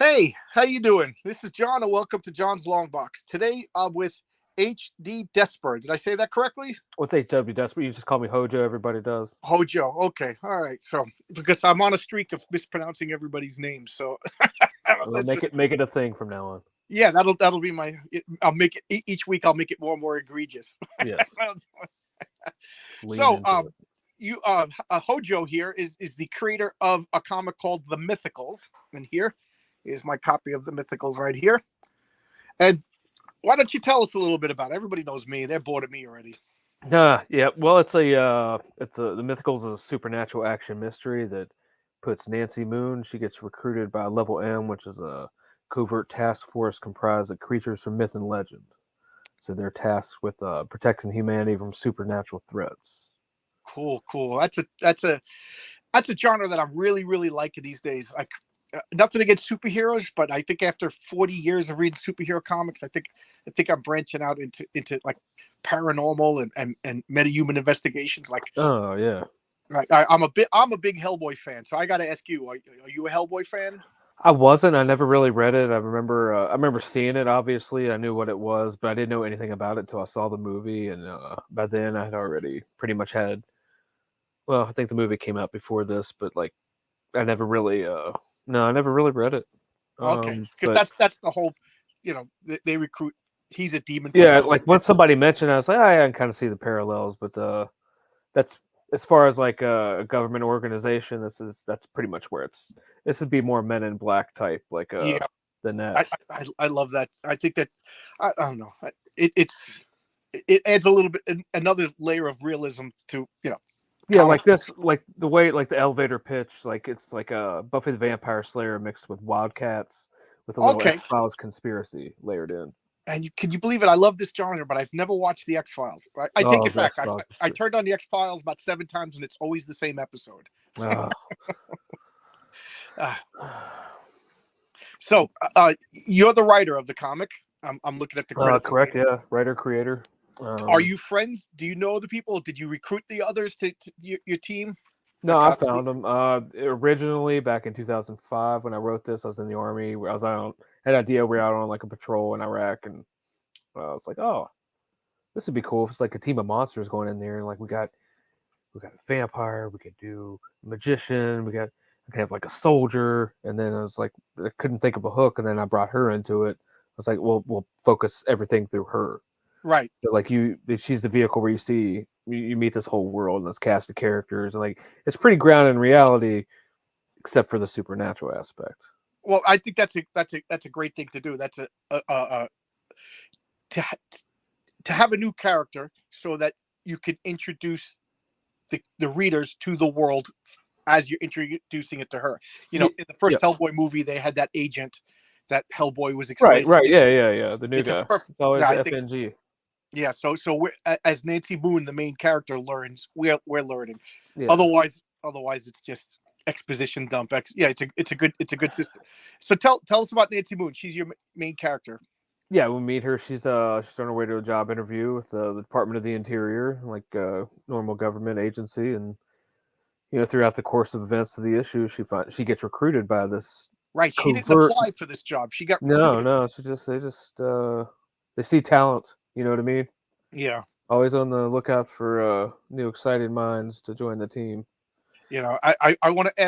Hey, how you doing? This is John, and welcome to John's Long Box. Today I'm with HD Desper. Did I say that correctly? What's HW Desper? You just call me Hojo. Everybody does. Hojo. Okay, all right. So because I'm on a streak of mispronouncing everybody's names, so Well, let's make it a thing from now on. yeah, that'll be my. I'll make it each week. I'll make it more and more egregious. Yes, lean so into it. you Hojo here is the creator of a comic called The Mythicals, and here is my copy of The Mythicals right here. And why don't you tell us a little bit about it? Everybody knows me. They're bored of me already. Yeah. Well, it's the Mythicals is a supernatural action mystery that puts Nancy Moon. She gets recruited by Level M, which is a covert task force comprised of creatures from myth and legend. So they're tasked with protecting humanity from supernatural threats. Cool, cool. That's a genre that I'm really liking these days. Like nothing against superheroes, but I think after 40 years of reading superhero comics, I think I'm branching out into like paranormal and metahuman investigations. Oh yeah. I'm a big Hellboy fan, so I got to ask you: are you a Hellboy fan? I wasn't. I never really read it. I remember seeing it. Obviously, I knew what it was, but I didn't know anything about it until I saw the movie. And by then, I had already pretty much had. Well, I think the movie came out before this, but like, I never really. No, I never really read it. Okay, because But that's the whole. They recruit. He's a demon from yeah, hell. like once somebody mentioned, it, I was like, oh, yeah, I can kind of see the parallels. But that's as far as like a government organization. That's pretty much where it's. This would be more Men in Black type, like Yeah, than that. I love that. I think that I don't know. It adds a little bit another layer of realism to Yeah, comic. like this, like the way, like the elevator pitch, like it's like a Buffy the Vampire Slayer mixed with Wildcats, with a little Okay, X-Files conspiracy layered in. and can you believe it? I love this genre, but I've never watched the X Files. I take Oh, it the back. X-Files is I good. turned on the X Files about 7 times, and it's always the same episode. Uh, Uh, so you're the writer of the comic. I'm looking at the credits. correct, yeah, writer creator. Are you friends? Do you know the people? Did you recruit the others to your team? No, Like I found them. Originally, back in 2005, when I wrote this, I was in the army. Where I was on, had an idea we were out on like a patrol in Iraq, and I was like, oh, this would be cool if it's like a team of monsters going in there, and like we got a vampire, we could do a magician, I could have like a soldier, and then I was like, I couldn't think of a hook, and then I brought her into it. I was like, well, we'll focus everything through her. right. So like she's the vehicle where you meet this whole world and this cast of characters, and like it's pretty grounded in reality, except for the supernatural aspect. Well, I think that's a great thing to do. That's to to have a new character so that you can introduce the readers to the world as you're introducing it to her. Yeah, In the yeah. first Hellboy movie, they had that agent that Hellboy was Right, explaining. right, yeah. The new It's a guy. perfect. It's always Yeah, I the think. FNG. Yeah, so as Nancy Moon, the main character, learns, we're learning. Yeah. Otherwise, it's just exposition dump. Yeah, it's a good system. So tell us about Nancy Moon. She's your main character. Yeah, we meet her. She's on her way to a job interview with the Department of the Interior, like normal government agency, and throughout the course of events of the issue, she gets recruited by this Right. She didn't covert. apply for this job. She got No, recruited. no, they see talent. You know what I mean? Yeah. Always on the lookout for new excited minds to join the team. I want to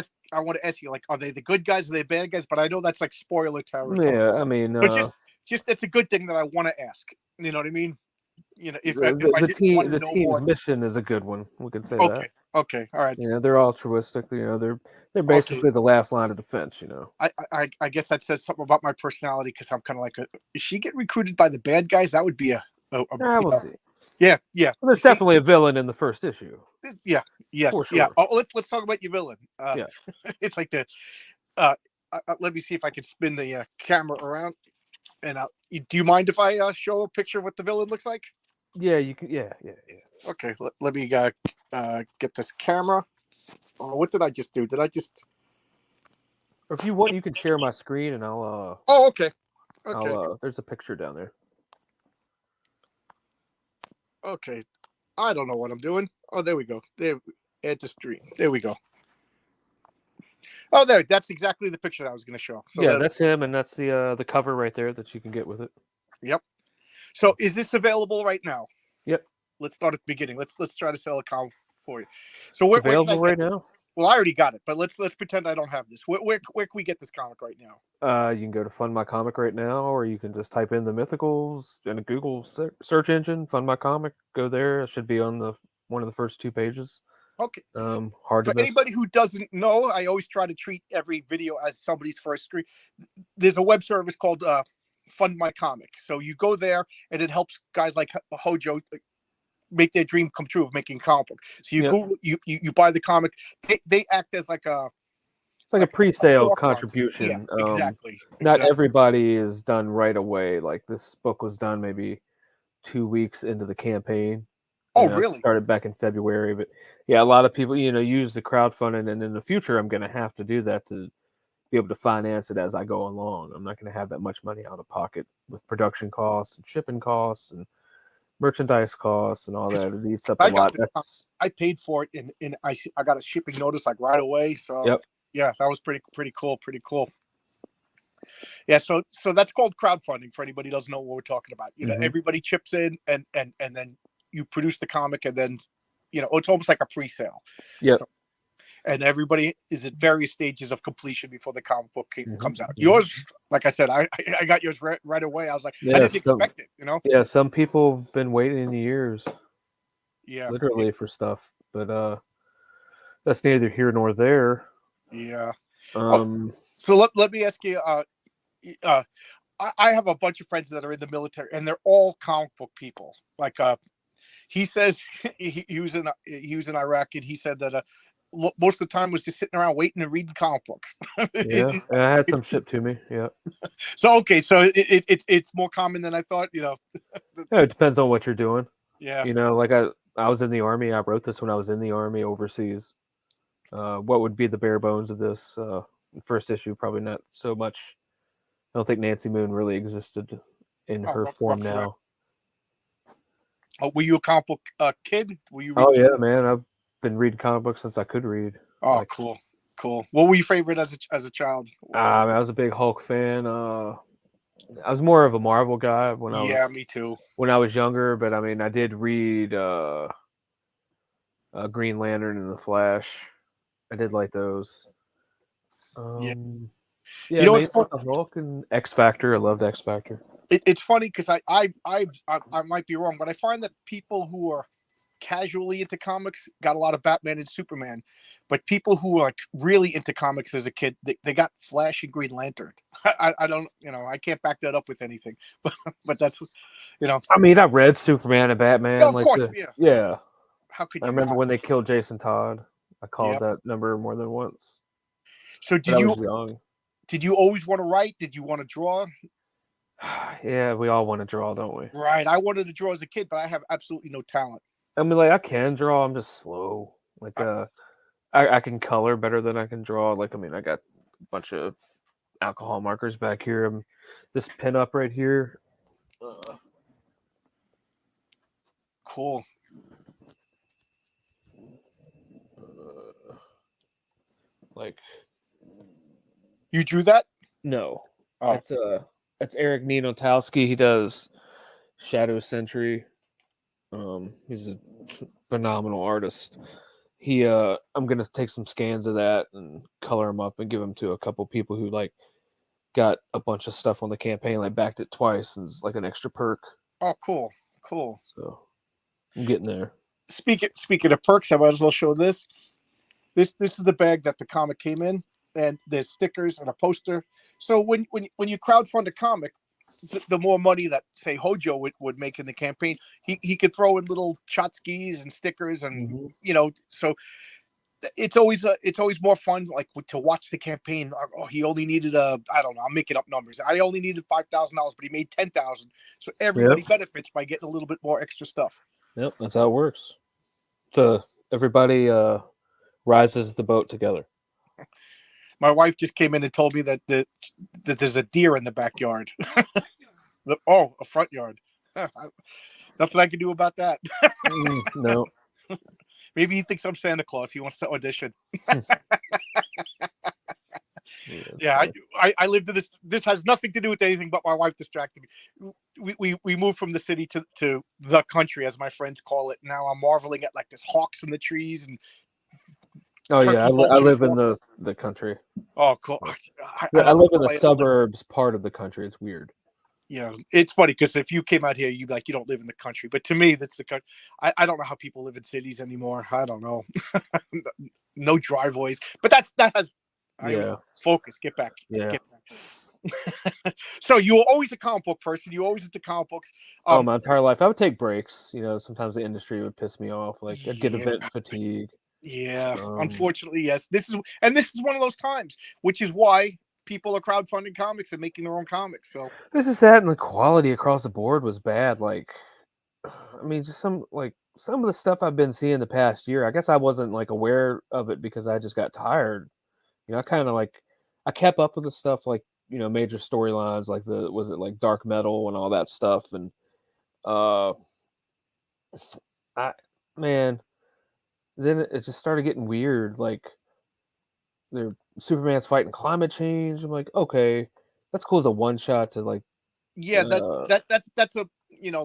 ask you, like, are they the good guys? Are they bad guys? But I know that's like spoiler territory. Yeah, I mean, But just it's a good thing that I want to ask. You know what I mean? If the I didn't want to the know team's more. mission is a good one. We can say that. Okay. Okay. All right. They're altruistic. They're Okay. basically the last line of defense. I guess that says something about my personality because I'm kind of like, is she get recruited by the bad guys? That would be a We'll see. yeah, yeah. Well, there's See, definitely a villain in the first issue, yeah, yes, for yeah. sure. Oh, let's talk about your villain. Yeah, It's like the uh, let me see if I can spin the camera around. And do you mind if I show a picture of what the villain looks like? yeah. You can. Yeah. Okay, let me get this camera. Oh, what did I just do? Did I just? Or if you want, you can share my screen, and Oh, okay, okay, there's a picture down there. okay. I don't know what I'm doing. Oh, there we go. There, add to stream. There we go. Oh, there. That's exactly the picture that I was going to show. So Yeah, that's him, and that's the cover right there that you can get with it. Yep. So is this available right now? Yep. Let's start at the beginning. Let's try to sell a comic for you. So It's where can I available get right this? now. Well, I already got it, but let's pretend I don't have this. Where can we get this comic right now? You can go to Fund My Comic right now, or you can just type in the Mythicals in a Google search engine. Fund My Comic. Go there. It should be on one of the first 2 pages. Okay. Hard to For miss. anybody who doesn't know, I always try to treat every video as somebody's first screen. There's a web service called Fund My Comic. So you go there, and it helps guys like Hojo make their dream come true of making comic book. So you Google, you buy the comic. They act as like a It's like a pre-sale storefront. contribution. Yeah, exactly. Not everybody is done right away. Like this book was done maybe 2 weeks into the campaign. Oh, really? Started back in February, but yeah, a lot of people, use the crowdfunding, and in the future, I'm going to have to do that to be able to finance it as I go along. I'm not going to have that much money out of pocket with production costs and shipping costs and merchandise costs and all that. It eats up a lot. I paid for it, and I got a shipping notice like right away. So yep. Yeah, that was pretty cool. Yeah, so that's called crowdfunding for anybody who doesn't know what we're talking about. Everybody chips in, and then you produce the comic, and then it's almost like a pre-sale. Yeah. So, and everybody is at various stages of completion before the comic book comes out. Yours, like I said, I got yours right away. I was like, I didn't expect it. Yeah, some people have been waiting years. Yeah. Literally for stuff, but that's neither here nor there. Yeah. So let me ask you. I have a bunch of friends that are in the military, and they're all comic book people. Like he says he was in Iraq, and he said that most of the time was just sitting around waiting and reading comic books. Yeah, and I had some shipped to me. Yeah. So okay, so it's more common than I thought. Yeah, it depends on what you're doing. Yeah. Like I was in the Army. I wrote this when I was in the Army overseas. What would be the bare bones of this? First issue, probably not so much. I don't think Nancy Moon really existed in her form now. Oh, were you a comic book kid? Were you? Oh yeah, man. I've been reading comic books since I could read. Oh, cool. What were your favorite as a child? I was a big Hulk fan. I was more of a Marvel guy when I was. Yeah, me too. When I was younger, but I mean, I did read Green Lantern and the Flash. I did like those. Yeah, it's fun. Hulk and X Factor. I loved X Factor. It's funny because I might be wrong, but I find that people who are casually into comics got a lot of Batman and Superman, but people who are like really into comics as a kid, they got Flash and Green Lantern. I don't, I can't back that up with anything, but that's, I mean, I read Superman and Batman. Yeah, of course, yeah. How could you? I remember when they killed Jason Todd. I called that number more than once. So did you always want to write? Did you want to draw? Yeah, we all want to draw, don't we? Right. I wanted to draw as a kid, but I have absolutely no talent. I mean, like I can draw. I'm just slow. Like I can color better than I can draw. Like, I mean, I got a bunch of alcohol markers back here. This pin up right here. Cool. Like, you drew that? No. Oh. That's Eric Ninotowski. He does Shadow Sentry. He's a phenomenal artist. I'm gonna take some scans of that and color them up and give them to a couple people who like got a bunch of stuff on the campaign, like backed it twice, and it's like an extra perk. Oh, cool. So I'm getting there. Speaking of perks, I might as well show this. This is the bag that the comic came in, and there's stickers and a poster. So when you crowdfund a comic, the more money that say Hojo would make in the campaign, he could throw in little tchotchkes and stickers, and so it's always more fun like to watch the campaign. Oh, he only needed I don't know, I'm making up numbers. I only needed $5,000, but he made 10,000. So everybody benefits by getting a little bit more extra stuff. Yep, that's how it works. So everybody rises the boat together. My wife just came in and told me that there's a deer in the backyard. A front yard. Nothing I can do about that. No. Maybe he thinks I'm Santa Claus. He wants to audition. Yeah, I lived in this. This has nothing to do with anything, but my wife distracted me. We moved from the city to the country, as my friends call it. Now I'm marveling at like this hawks in the trees and Oh yeah, turkey I vultures. live in the country. Oh, cool. Yeah, I I don't know live in how the I ever lived. suburbs part of the country. It's weird. You know, it's funny because if you came out here, you'd be like, you don't live in the country. But to me, that's the country. I don't know how people live in cities anymore. I don't know. No driveways, but that has. I always Yeah, focus. Get back. yeah. Get back. So you were always a comic book person. You were always into comic books. Oh, my entire life. I would take breaks. You know, sometimes the industry would piss me off. Like I'd get Yeah, event fatigue. yeah. Um, Unfortunately, yes. This is one of those times, which is why people are crowdfunding comics and making their own comics. So It's just that, and the quality across the board was bad. Like, I mean, just some of the stuff I've been seeing the past year. I guess I wasn't like aware of it because I just got tired. You know, I kind of like I kept up with the stuff like major storylines like was it like dark metal and all that stuff, and uh, I man, then it just started getting weird. Like, Superman's fighting climate change. I'm like, okay, that's cool as a one shot to like, yeah, uh, that's a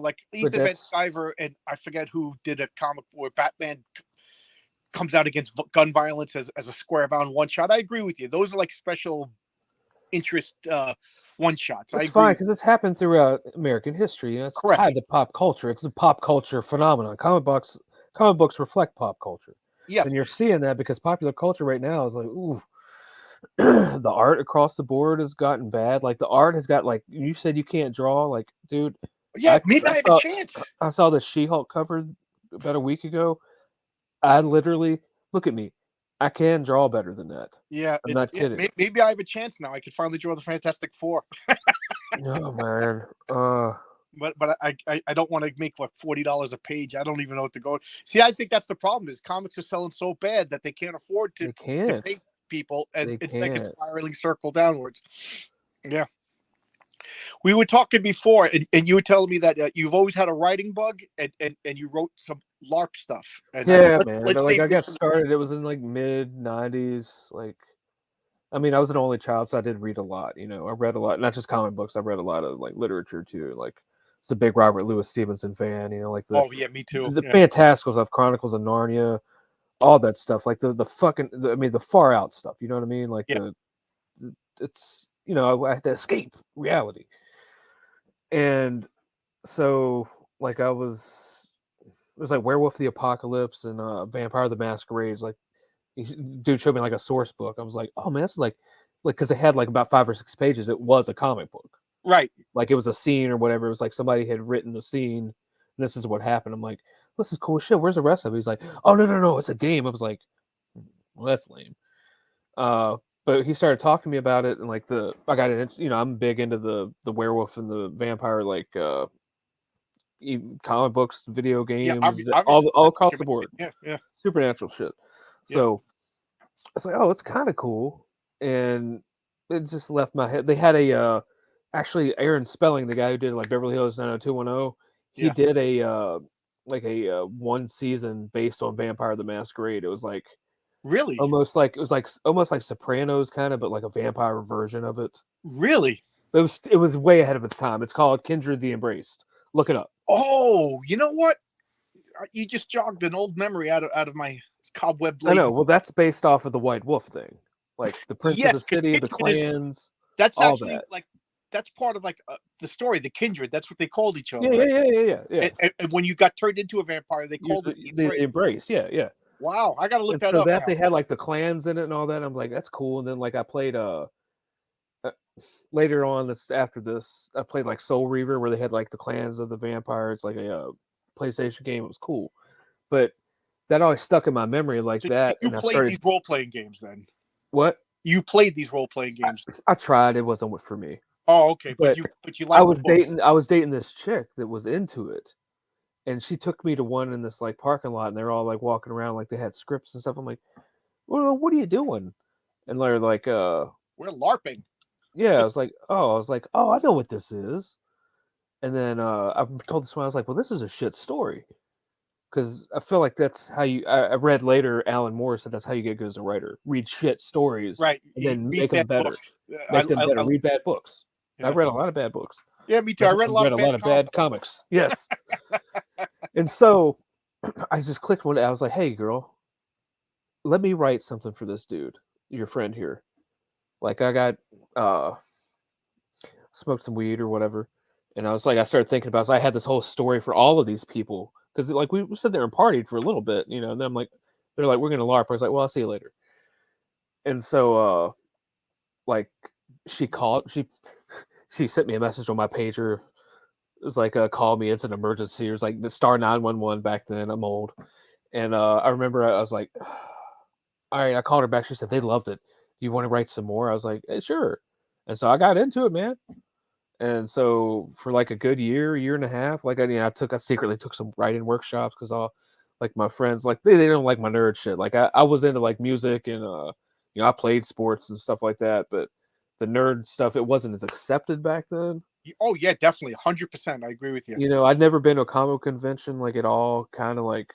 like but Ethan Van that's Sciver and I forget who did a comic where Batman comes out against gun violence as a square bound one shot. I agree with you. Those are like special interest one shots. I It's agree fine with because it's happened throughout American history. You know, it's correct. tied to pop culture. It's a pop culture phenomenon. Comic books reflect pop culture, Yes. and you're seeing that because popular culture right now is like, ooh, the art across the board has gotten bad. Like the art has got like you said you can't draw. Like, dude, Yeah, I maybe I I have a saw chance. I saw the She-Hulk cover about a week ago. I literally look at me. I can draw better than that. Yeah, I'm not yeah. kidding. Maybe I have a chance now. I could finally draw the Fantastic Four. Oh man. But I don't want to make what $40 a page. I don't even know what to go. See, I think that's the problem is comics are selling so bad that they can't afford They to can't. pay people, and They it's like a can't. spiraling circle downwards. Yeah, we were talking before, and you were telling me that you've always had a writing bug, and you wrote some LARP stuff, and I said Yeah, man. let's Like I save this got for the. started. It was in like mid '90s. Like, I mean, I was an only child, so I did read a lot. You know, I read a lot, not just comic books. I read a lot of like literature too. Like, it's a big Robert Louis Stevenson fan. You know, like the Oh yeah, me too. the Yeah, Fantasticals of Chronicles of Narnia, all that stuff. Like the fucking, I mean, the far out stuff. You know what I mean? Like yeah, it's I had to escape reality, and so like it was like Werewolf the Apocalypse and Vampire the Masquerade. Like dude showed me like a source book. I was like, oh man, this is like because it had like about 5 or 6 pages. It was a comic book. right. Like it was a scene or whatever. It was like somebody had written the scene. And this is what happened. I'm like, this is cool shit. Where's the rest of it? He's like, oh no, it's a game. I was like, well, that's lame. Uh, but he started talking to me about it, and like I got it. I'm big into the werewolf and the vampire like comic books, video Yeah, games, obviously. all across the board, Yeah, yeah, supernatural shit. yeah. So I was like, oh, it's kind of cool, and it just left my head. They had actually Aaron Spelling, the guy who did like Beverly Hills 90210, he Yeah. did a one season based on Vampire the Masquerade. It was like Really, almost like Sopranos kind of, but like a vampire version of it. really. It was way ahead of its time. It's called Kindred the Embraced. Look it up. Oh, you know what? You just jogged an old memory out of my cobweb I know. laden. Well, that's based off of the White Wolf thing, like the Prince of the Yes, because City, the kindred is clans, that's all actually that. like that's part of like the story, the kindred. That's what they called each Yeah, other, yeah, right? yeah, yeah, yeah, yeah. And when you got turned into a vampire, they You called it the the embrace. embrace, yeah, yeah. Wow, I got to look And that so up that now. they had like the clans in it and all that. I'm like, that's cool. And then like I played uh, later on this after this, I played like Soul Reaver where they had like the clans of the vampires, like a PlayStation game. It was cool, but that always stuck in my memory like So that. you And I played started these role playing games then? what You played these role playing I, games? I tried. It wasn't for me, Oh, okay, but but you liked the books. I was dating this chick that was into it, and she took me to one in this like parking lot, and they're all like walking around like they had scripts and stuff. I'm like, well, what are you doing? And they're like, We're LARPing. yeah. I was like, oh, I know what this is. And then I told this one, I was like, well, this is a shit story. because I feel like that's how you. I read later Alan Moore said that's how you get good as a writer. Read shit stories Right. and You then read make them bad better. books. Make them better. Read bad books. Yeah. I've read a lot of bad books. Yeah, me too. I read a lot Read of a lot of bad comics. Yes. And so I just clicked one day. I was like, "Hey, girl, let me write something for this dude, your friend here. Like, I got smoked some weed or whatever." And I was like, I started thinking about. So I had this whole story for all of these people because like we sat there and partied for a little bit, you know. And then I'm like, they're like, "We're gonna LARP." I was like, "Well, I'll see you later." And so like she called. She sent me a message on my pager. It was like, "Call me. It's an emergency." It was like the star 911 back then. I'm old. And I remember I was like, all right, I called her back. She said, they loved it. Do you want to write some more? I was like, hey, sure. And so I got into it, man. And so for like a good year and a half, like I secretly took some writing workshops because all like my friends, like they don't like my nerd shit. Like I was into like music and, I played sports and stuff like that, but the nerd stuff, it wasn't as accepted back then. Oh yeah, definitely. 100%. I agree with you. You know, I'd never been to a comic convention like at all. Kind of like,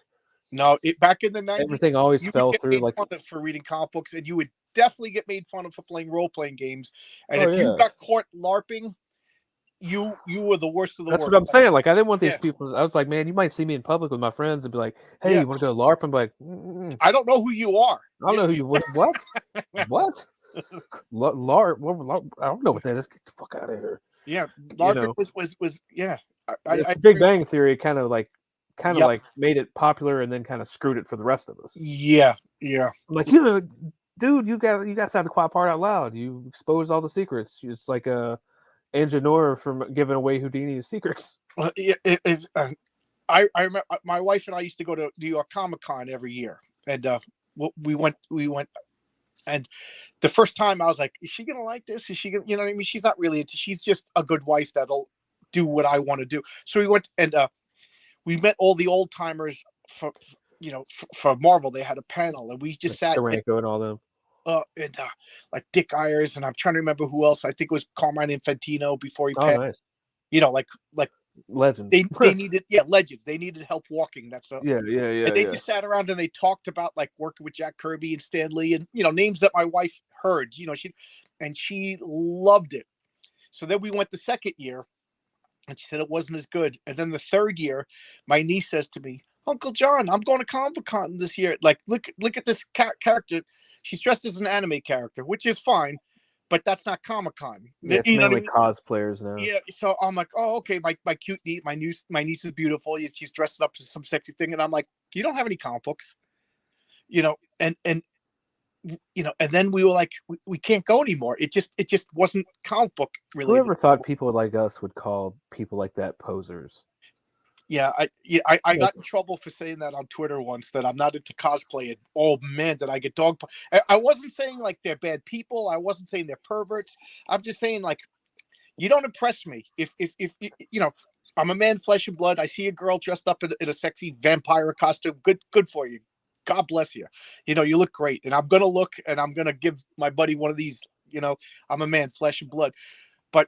No, back in the 90s, everything always you would fell get through. made Like, fun of for reading comic books, and you would definitely get made fun of for playing role-playing games. And oh if you yeah, got caught LARPing, you were the worst of the that's worst. what I'm saying. Like, I didn't want these Yeah, people. I was like, man, you might see me in public with my friends and be like, hey, yeah. you want to go LARP? I'm like, mm-mm. I don't know who you are. I don't know who you. What? What? LARP? I don't know what that is. Get the fuck out of here. Yeah, You LARPing know, was yeah. it's I the Big agree. Bang Theory kind of like Yep. made it popular and then kind of screwed it for the rest of us. Yeah, yeah. I'm like, dude, you got to say the quiet part out loud. You exposed all the secrets. It's like a Anjanora from giving away Houdinis Secrets. I remember my wife and I used to go to New York Comic Con every year, and we went, and the first time I was like, is she gonna like this? Is she gonna, you know what I mean? She's not really into. She's just a good wife that'll do what I want to do. So we went and we met all the old timers for Marvel. They had a panel, and we just sat there, Steranko and all them. and like Dick Ayers, and I'm trying to remember who else. I think it was Carmine Infantino before he Oh, passed. nice. Like Legend. they needed legends. They needed help walking. That's yeah. and they just sat around and they talked about like working with Jack Kirby and Stan Lee and names that my wife heard. She loved it. So then we went the second year, and she said it wasn't as good. And then the third year, my niece says to me, Uncle John, I'm going to Comic-Con this year. Like, look at this character. She's dressed as an anime character, which is fine, but that's not Comic-Con. Yeah, it's mainly cosplayers now. Yeah, so I'm like, oh, okay, my cute niece, my niece is beautiful. She's dressed up to some sexy thing, and I'm like, you don't have any comic books, and then we were like, we can't go anymore. It just wasn't comic book related. Whoever thought people like us would call people like that posers? Yeah, I got in trouble for saying that on Twitter once, that I'm not into cosplay, and oh man, did I get dog. I wasn't saying like they're bad people. I wasn't saying they're perverts. I'm just saying like, you don't impress me. If I'm a man, flesh and blood. I see a girl dressed up in a sexy vampire costume. Good for you. God bless you. You look great, and I'm gonna look, and I'm gonna give my buddy one of these. I'm a man, flesh and blood, but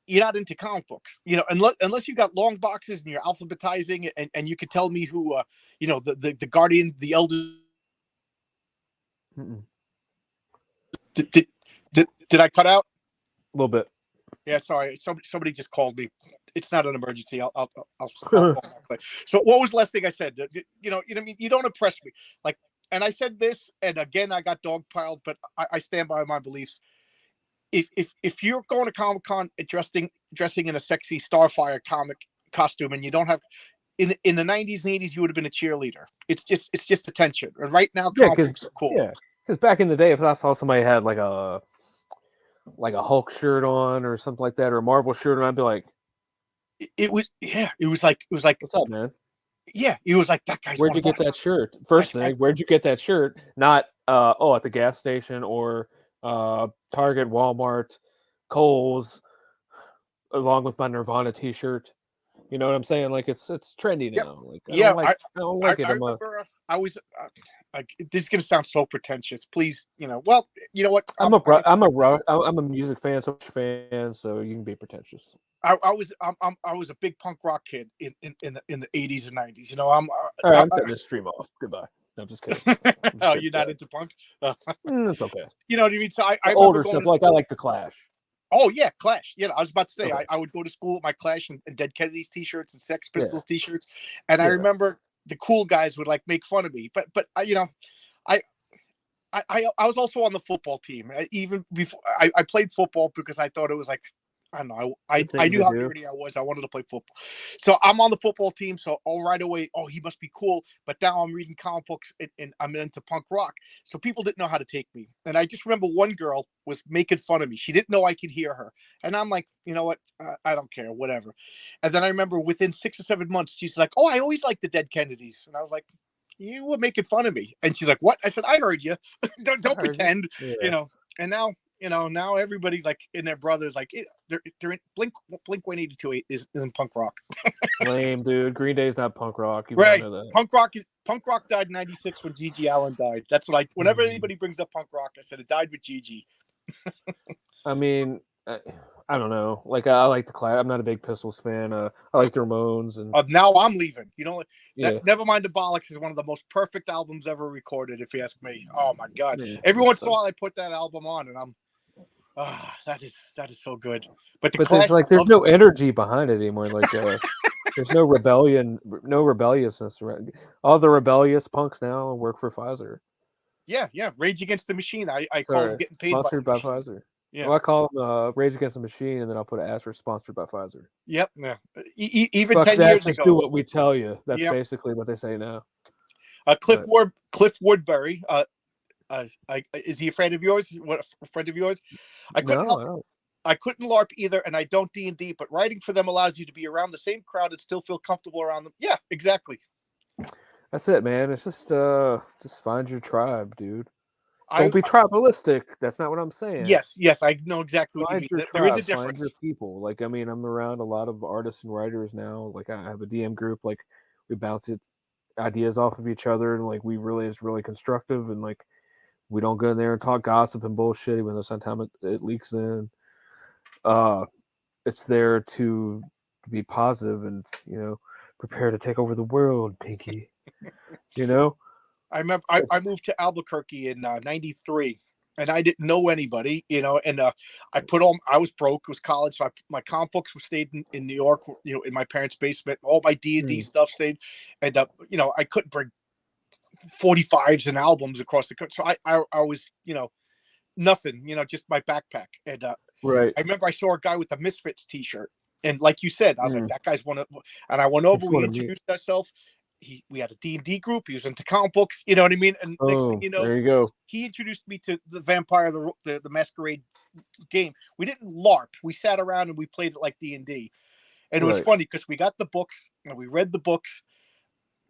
you're not into comic books. Unless you got long boxes and you're alphabetizing, and you could tell me who, the Guardian, the Elder. Did I cut out? A little bit. Yeah, sorry. Somebody just called me. It's not an emergency. I'll So what was the last thing I said? I mean? You don't impress me. Like, and I said this, and again, I got dogpiled, but I stand by my beliefs. If you're going to Comic-Con dressing in a sexy Starfire comic costume, and you don't have in the 90s and 80s, you would have been a cheerleader. It's just attention. And right now, comic books are cool. Yeah, because back in the day, if I saw somebody had like a Hulk shirt on or something like that, or a Marvel shirt on, I'd be like, it was like, what's up, man? Yeah, it was like, that guy's. Where'd you get that shirt? First thing, where'd you get that shirt? Not at the gas station or Target, Walmart, Kohl's, along with my Nirvana T-shirt. You know what I'm saying? Like, it's trendy now. Like, I don't like it. I was like, this is gonna sound so pretentious. Please, well, you know what? I'm a music fan, so you can be pretentious. I was a big punk rock kid in the 80s and 90s. All right, I'm cutting this stream off. Goodbye. No, I'm just kidding. Oh, you're not into punk? It's okay. You know what I mean? So I older stuff, like I like the Clash. Oh yeah, Clash. Yeah, I was about to say I would go to school with my Clash and Dead Kennedys t-shirts and Sex Pistols t-shirts, and I remember the cool guys would like make fun of me. But I was also on the football team. Even before I played football because I thought it was like, I don't know. I knew how nerdy I was. I wanted to play football. So I'm on the football team. So right away, he must be cool. But now I'm reading comic books and I'm into punk rock. So people didn't know how to take me. And I just remember one girl was making fun of me. She didn't know I could hear her. And I'm like, you know what? I don't care, whatever. And then I remember within 6 or 7 months, she's like, I always liked the Dead Kennedys. And I was like, you were making fun of me. And she's like, what? I said, I heard you. don't pretend, And now everybody's like in their brothers, like they're in Blink 182 isn't punk rock. Lame, dude. Green Day's not punk rock. You right. Know that. Punk rock died in 96 when Gigi Allen died. That's what whenever anybody brings up punk rock, I said it died with Gigi. I mean, I don't know. Like I like the Clash. I'm not a big Pistols fan. I like the Ramones, and now I'm leaving. Never Mind the Bollocks is one of the most perfect albums ever recorded, if you ask me. Oh my god! Every once in a while, I put that album on, and I'm, that is so good. But Clash, there's no energy behind it anymore. Like there's no rebellion, no rebelliousness around. All the rebellious punks now work for Pfizer. Yeah. Rage Against the Machine. I call them getting paid sponsored by Pfizer. Yeah. Well, I call them Rage Against the Machine, and then I'll put an asterisk sponsored by Pfizer. Yep. Yeah. Even Fuck 10 that, years just ago. do what we tell you. That's basically what they say now. Cliff Woodbury. Is he a friend of yours? What a friend of yours? I couldn't LARP either, and I don't D&D. But writing for them allows you to be around the same crowd and still feel comfortable around them. Yeah, exactly. That's it, man. It's just find your tribe, dude. Don't be tribalistic. That's not what I'm saying. Yes, I know exactly what you mean. There is a difference. Find your people. Like, I mean, I'm around a lot of artists and writers now. Like, I have a DM group. Like, we bounce ideas off of each other, and like, it's really constructive. And like, we don't go in there and talk gossip and bullshit, even though sometimes it leaks in. It's there to be positive and prepare to take over the world, Pinky. I remember I moved to Albuquerque in '93, and I didn't know anybody, and I was broke. It was college, so my comic books were stayed in New York, in my parents' basement. All my D&D stuff stayed, and I couldn't bring 45s and albums across the country. So I was, nothing, just my backpack. And right. I remember I saw a guy with a Misfits t-shirt, and like you said, I was like, that guy's one of. And I went over, we introduced ourselves. We had a D&D group. He was into comic books, you know what I mean? And next thing you know, there you go. He introduced me to the Vampire the Masquerade game. We didn't LARP. We sat around and we played it like D&D. And it was funny because we got the books and we read the books.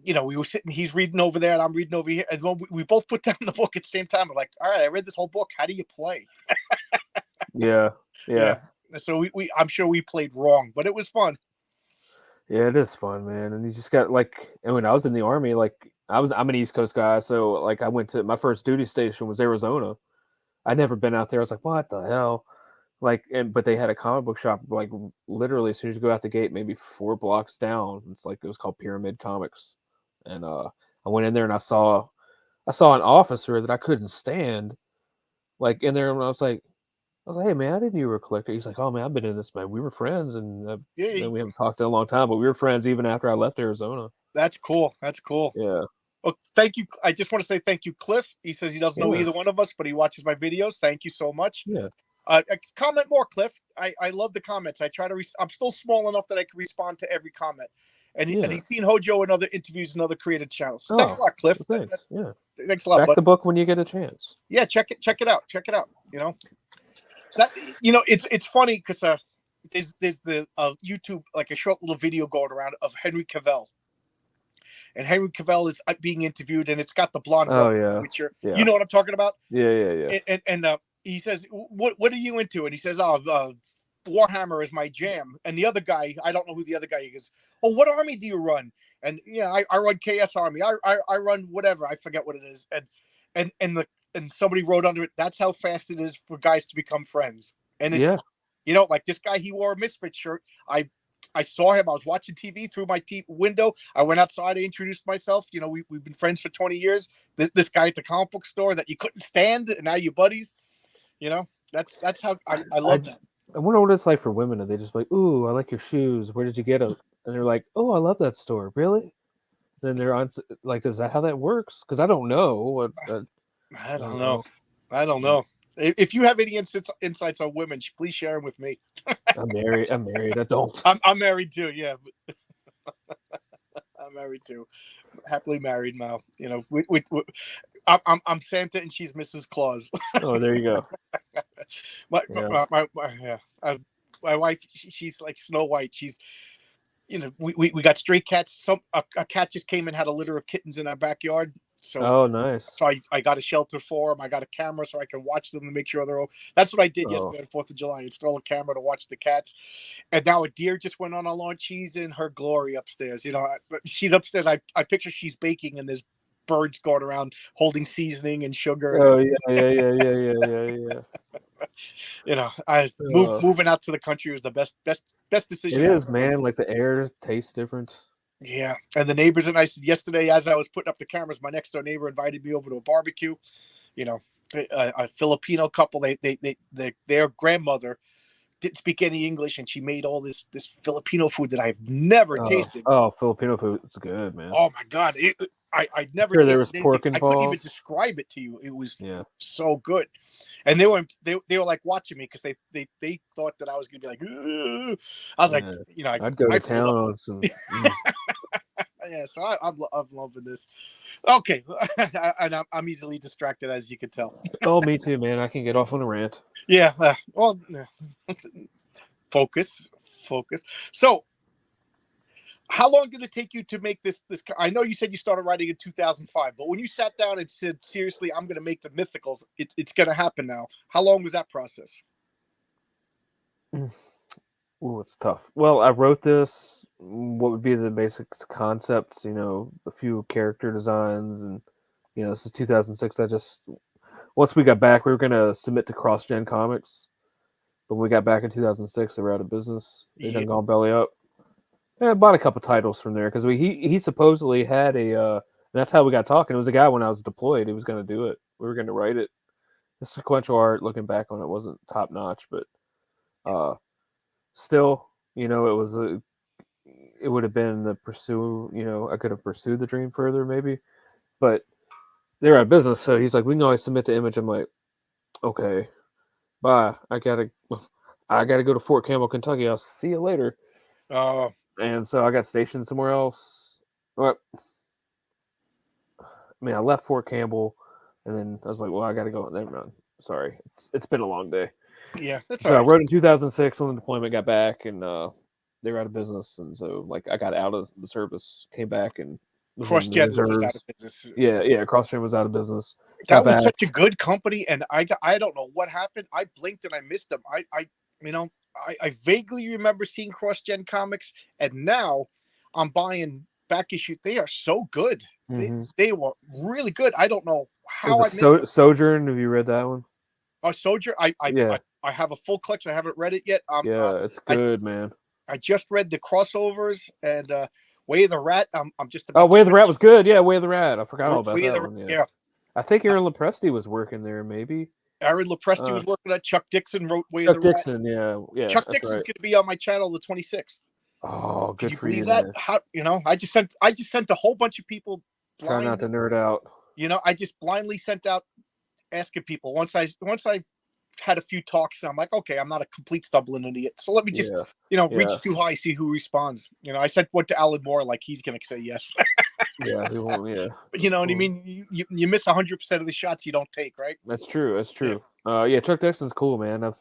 We were sitting, he's reading over there and I'm reading over here. And when we both put down the book at the same time, we're like, all right, I read this whole book. How do you play? Yeah. So I'm sure we played wrong, but it was fun. Yeah, it is fun, man. And you just got and when I was in the Army, I'm an East Coast guy, so like I went to my first duty station was Arizona. I'd never been out there. I was like, what the hell? But they had a comic book shop like literally as soon as you go out the gate, maybe 4 blocks down. It was called Pyramid Comics, and I went in there and I saw an officer that I couldn't stand, like in there, and I was like, hey man, I didn't know you were a collector. He's like, oh man, I've been in this, man. We were friends, and we haven't talked in a long time, but we were friends even after I left Arizona. That's cool. Yeah. Well, thank you. I just want to say thank you, Cliff. He says he doesn't know either one of us, but he watches my videos. Thank you so much. Yeah. Comment more, Cliff. I love the comments. I try to. I'm still small enough that I can respond to every comment. And he's seen Hojo and other interviews and other creative channels. So thanks a lot, Cliff. Thanks. Thanks a lot. Back the book when you get a chance. Yeah, check it out. That it's funny because there's the YouTube, like a short little video going around of Henry Cavill, and Henry Cavill is being interviewed, and it's got the blonde girl, which you know what I'm talking about. Yeah. And he says, what are you into? And he says, Warhammer is my jam. And the other guy, I don't know who the other guy is. Oh, what army do you run? And I run KS Army. I run whatever. I forget what it is. And somebody wrote under it, that's how fast it is for guys to become friends. And it's like this guy, he wore a Misfit shirt. I saw him. I was watching TV through my window. I went outside. I introduced myself. We've been friends for 20 years. This guy at the comic book store that you couldn't stand, and now you're buddies. That's how I love that. I wonder what it's like for women. Are they just like, ooh, I like your shoes. Where did you get them? And they're like, oh, I love that store. Really? Then they're on, like, is that how that works? Because I don't know. I don't know. If you have any insights on women, please share them with me. I'm married. I don't. I'm married too. Yeah. I'm married too. Happily married now. I'm Santa and she's Mrs. Claus. Oh, there you go. My wife, she's like Snow White. She's, we got stray cats. A cat just came and had a litter of kittens in our backyard. So, nice. So I got a shelter for them. I got a camera so I can watch them to make sure they're. That's what I did yesterday on 4th of July. I installed a camera to watch the cats. And now a deer just went on our lawn. She's in her glory upstairs. She's upstairs. I picture she's baking and there's birds going around holding seasoning and sugar. Oh yeah. Moving out to the country was the best decision. It is, man. Like the air tastes different. Yeah, and the neighbors, and I said yesterday as I was putting up the cameras, my next door neighbor invited me over to a barbecue. A Filipino couple. Their grandmother didn't speak any English, and she made all this Filipino food that I've never tasted. Oh, Filipino food, it's good, man. Oh my God, I'd never. Sure, there was pork involved. I couldn't even describe it to you. It was so good. And they were like watching me because they thought that I was gonna be like, ugh. I was like, I'd go to town on some. Yeah, so I'm loving this. Okay, and I'm easily distracted, as you can tell. Oh, me too, man. I can get off on a rant. Yeah. Focus. So, how long did it take you to make this? I know you said you started writing in 2005, but when you sat down and said, seriously, I'm going to make the Mythicals, it's going to happen now. How long was that process? Ooh, it's tough. Well, I wrote this. What would be the basic concepts? A few character designs, and this is 2006. Once we got back, we were going to submit to CrossGen Comics, but when we got back in 2006, they were out of business. They done gone belly up. I bought a couple titles from there because he supposedly had and that's how we got talking. It was a guy when I was deployed. He was going to do it. We were going to write it. The sequential art, looking back on it, wasn't top notch, but still, it would have been the pursue. I could have pursued the dream further, maybe, but they're out of business. So he's like, we can always submit the image. I'm like, okay, bye. I gotta go to Fort Campbell, Kentucky. I'll see you later. And so I got stationed somewhere else. Well, I left Fort Campbell, and then I was like, well, I got to go. Never mind. Sorry. It's been a long day. Yeah, that's so all right. I wrote in 2006 on the deployment, got back, and they were out of business. And so, I got out of the service, came back, and CrossGen was out of business. Yeah, CrossGen was out of business. That was such a good company, and I don't know what happened. I blinked and I missed them. I vaguely remember seeing CrossGen comics, and now I'm buying back issue. They are so good. Mm-hmm. They were really good. I don't know how. Sojourn. Have you read that one? Oh, Sojourn. I have a full collection. I haven't read it yet. It's good, man. I just read the crossovers and Way of the Rat. I'm just about. Oh, Way of the Rat was good. Yeah, Way of the Rat. I forgot all about that one. Yeah. I think Aaron Lopresti was working there, maybe. Aaron Lopresti was working at. Chuck Dixon wrote Way of the Rat. Yeah. Chuck Dixon's going to be on my channel the 26th. Oh, good for you. That? How, I just sent a whole bunch of people. Try not to nerd out. I just blindly sent out asking people. Once I had a few talks, and I'm like, okay, I'm not a complete stumbling idiot. So let me just reach too high, see who responds. I sent one to Alan Moore, like he's going to say yes. Yeah, he won't. Yeah, but you know what I mean. You miss 100% of the shots you don't take, right? That's true. Yeah, Chuck Dixon's cool, man. I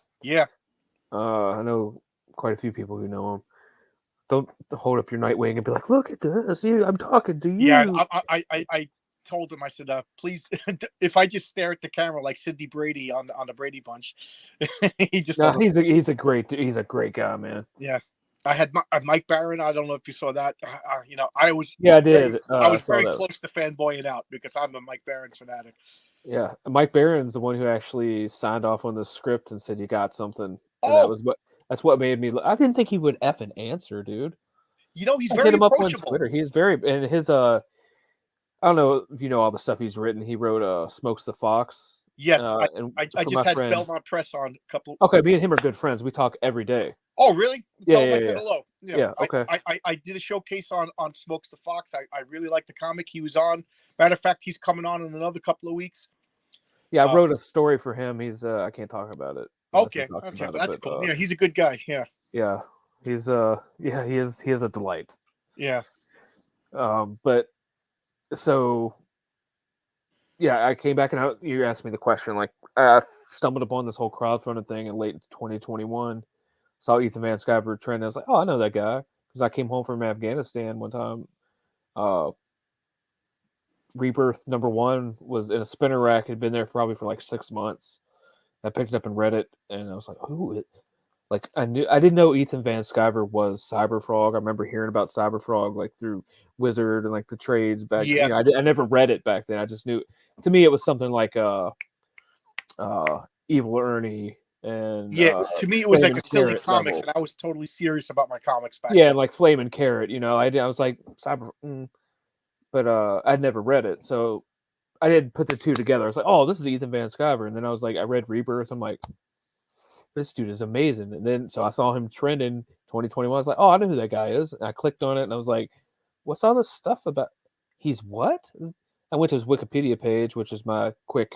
know quite a few people who know him. Don't hold up your Nightwing and be like, "Look at this! I'm talking to you." Yeah, told him, I said, please, if I just stare at the camera like Sidney Brady on the Brady Bunch, he just No, doesn't. he's a great guy, man. Yeah. I had Mike Barron. I don't know if you saw that. I was Yeah, I did. I was saw very that. close to fanboying out because I'm a Mike Barron fanatic. Yeah, Mike Barron's the one who actually signed off on the script and said you got something, and Oh, that's what made me. I didn't think he would effing answer, dude. he's I hit very him up on approachable. Twitter. He's very and his I don't know if you know all the stuff he's written. He wrote Smokes the Fox. Yes, And I for just my had friend. Belmont Press on a couple. Okay, me and him are good friends. We talk every day. Oh, really? Yeah, Tell him I yeah, said yeah. hello. Yeah, okay. I did a showcase on Smokes the Fox. I really like the comic he was on. Matter of fact, he's coming on in another couple of weeks. Yeah, I wrote a story for him. He's I can't talk about it. Okay, but that's cool. Yeah, he's a good guy. Yeah. Yeah, he's he is a delight. Yeah. But so yeah, I came back and you asked me the question. Like, I stumbled upon this whole crowdfunding thing in late 2021. Saw Ethan Van Sciver trend. I was like, oh, I know that guy because I came home from Afghanistan one time. Rebirth #1 was in a spinner rack. Had been there probably for like 6 months. I picked it up and read it, and I was like, "Who?" Like I didn't know Ethan Van Sciver was Cyberfrog. I remember hearing about Cyberfrog like through Wizard and like the trades back. Yeah. I never read it back then. I just knew. To me, it was something like Evil Ernie and to me it was like a silly Carrot comic, level. and I was totally serious about my comics back Yeah, then. and like Flame and Carrot. I was like Cyber, but I'd never read it, so I didn't put the two together. I was like, oh, this is Ethan Van Sciver, and then I was like, I read Rebirth. I'm like, this dude is amazing. And then so I saw him trending 2021. I was like, oh, I know who that guy is. And I clicked on it and I was like, what's all this stuff about? He's what? I went to his Wikipedia page, which is my quick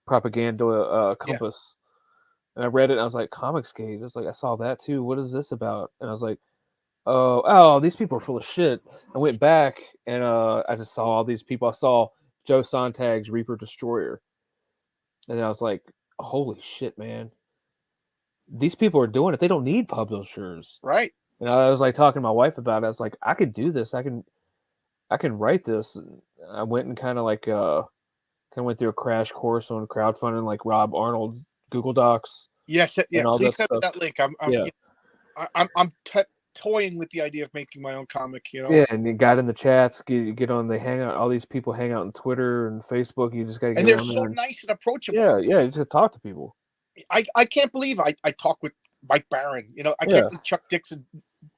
propaganda compass. And I read it and I was like, Comicsgate. I was like, I saw that too. What is this about? And I was like, oh, these people are full of shit. I went back and I just saw all these people. I saw Joe Sontag's Reaper Destroyer. And then I was like, holy shit, man. These people are doing it. They don't need publishers. Right. And I was like talking to my wife about it. I was like, I could do this. I can write this. And I went and kind of went through a crash course on crowdfunding, like Rob Arnold's Google Docs. Yes. Yeah. And all Please that send me stuff. that link. I'm toying with the idea of making my own comic. Yeah, and you got in the chats, get on the hangout. All these people hang out on Twitter and Facebook. You just got to get and they're on so there nice and approachable. Yeah, you just talk to people. I can't believe I talk with Mike Barron. I can't believe Chuck Dixon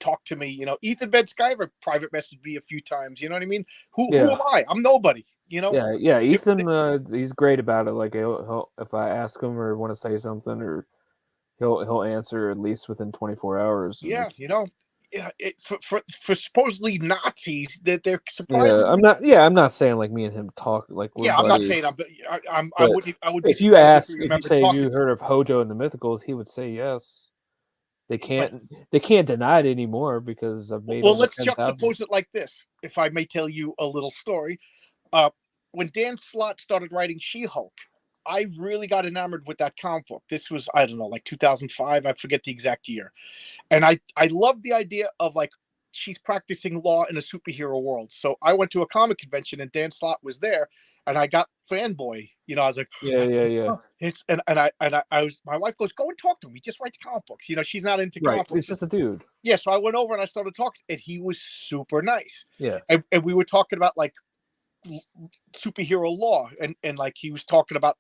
talked to me. Ethan Van Sciver private messaged me a few times. You know what I mean? Who am I? I'm nobody. Yeah. Ethan, he's great about it. Like he'll if I ask him or want to say something, or he'll answer at least within 24 hours. Yeah, for supposedly Nazis that they're surprisingly. I'm not saying like me and him talk like we're I'm not buddies. saying I would be if you ask if you say you to heard of Hojo and the Mythicals, he would say yes. They can't deny it anymore because I've made. Well, let's juxtapose it like this. If I may tell you a little story, when Dan Slott started writing She-Hulk, I really got enamored with that comic book. This was, I don't know, like 2005. I forget the exact year. And I loved the idea of like, she's practicing law in a superhero world. So I went to a comic convention and Dan Slott was there and I got fanboy. I was like, yeah. It's and I was, my wife goes, go and talk to him. He just writes comic books. She's not into comic books. He's just a dude. Yeah. So I went over and I started talking and he was super nice. Yeah. And we were talking about like superhero law and like he was talking about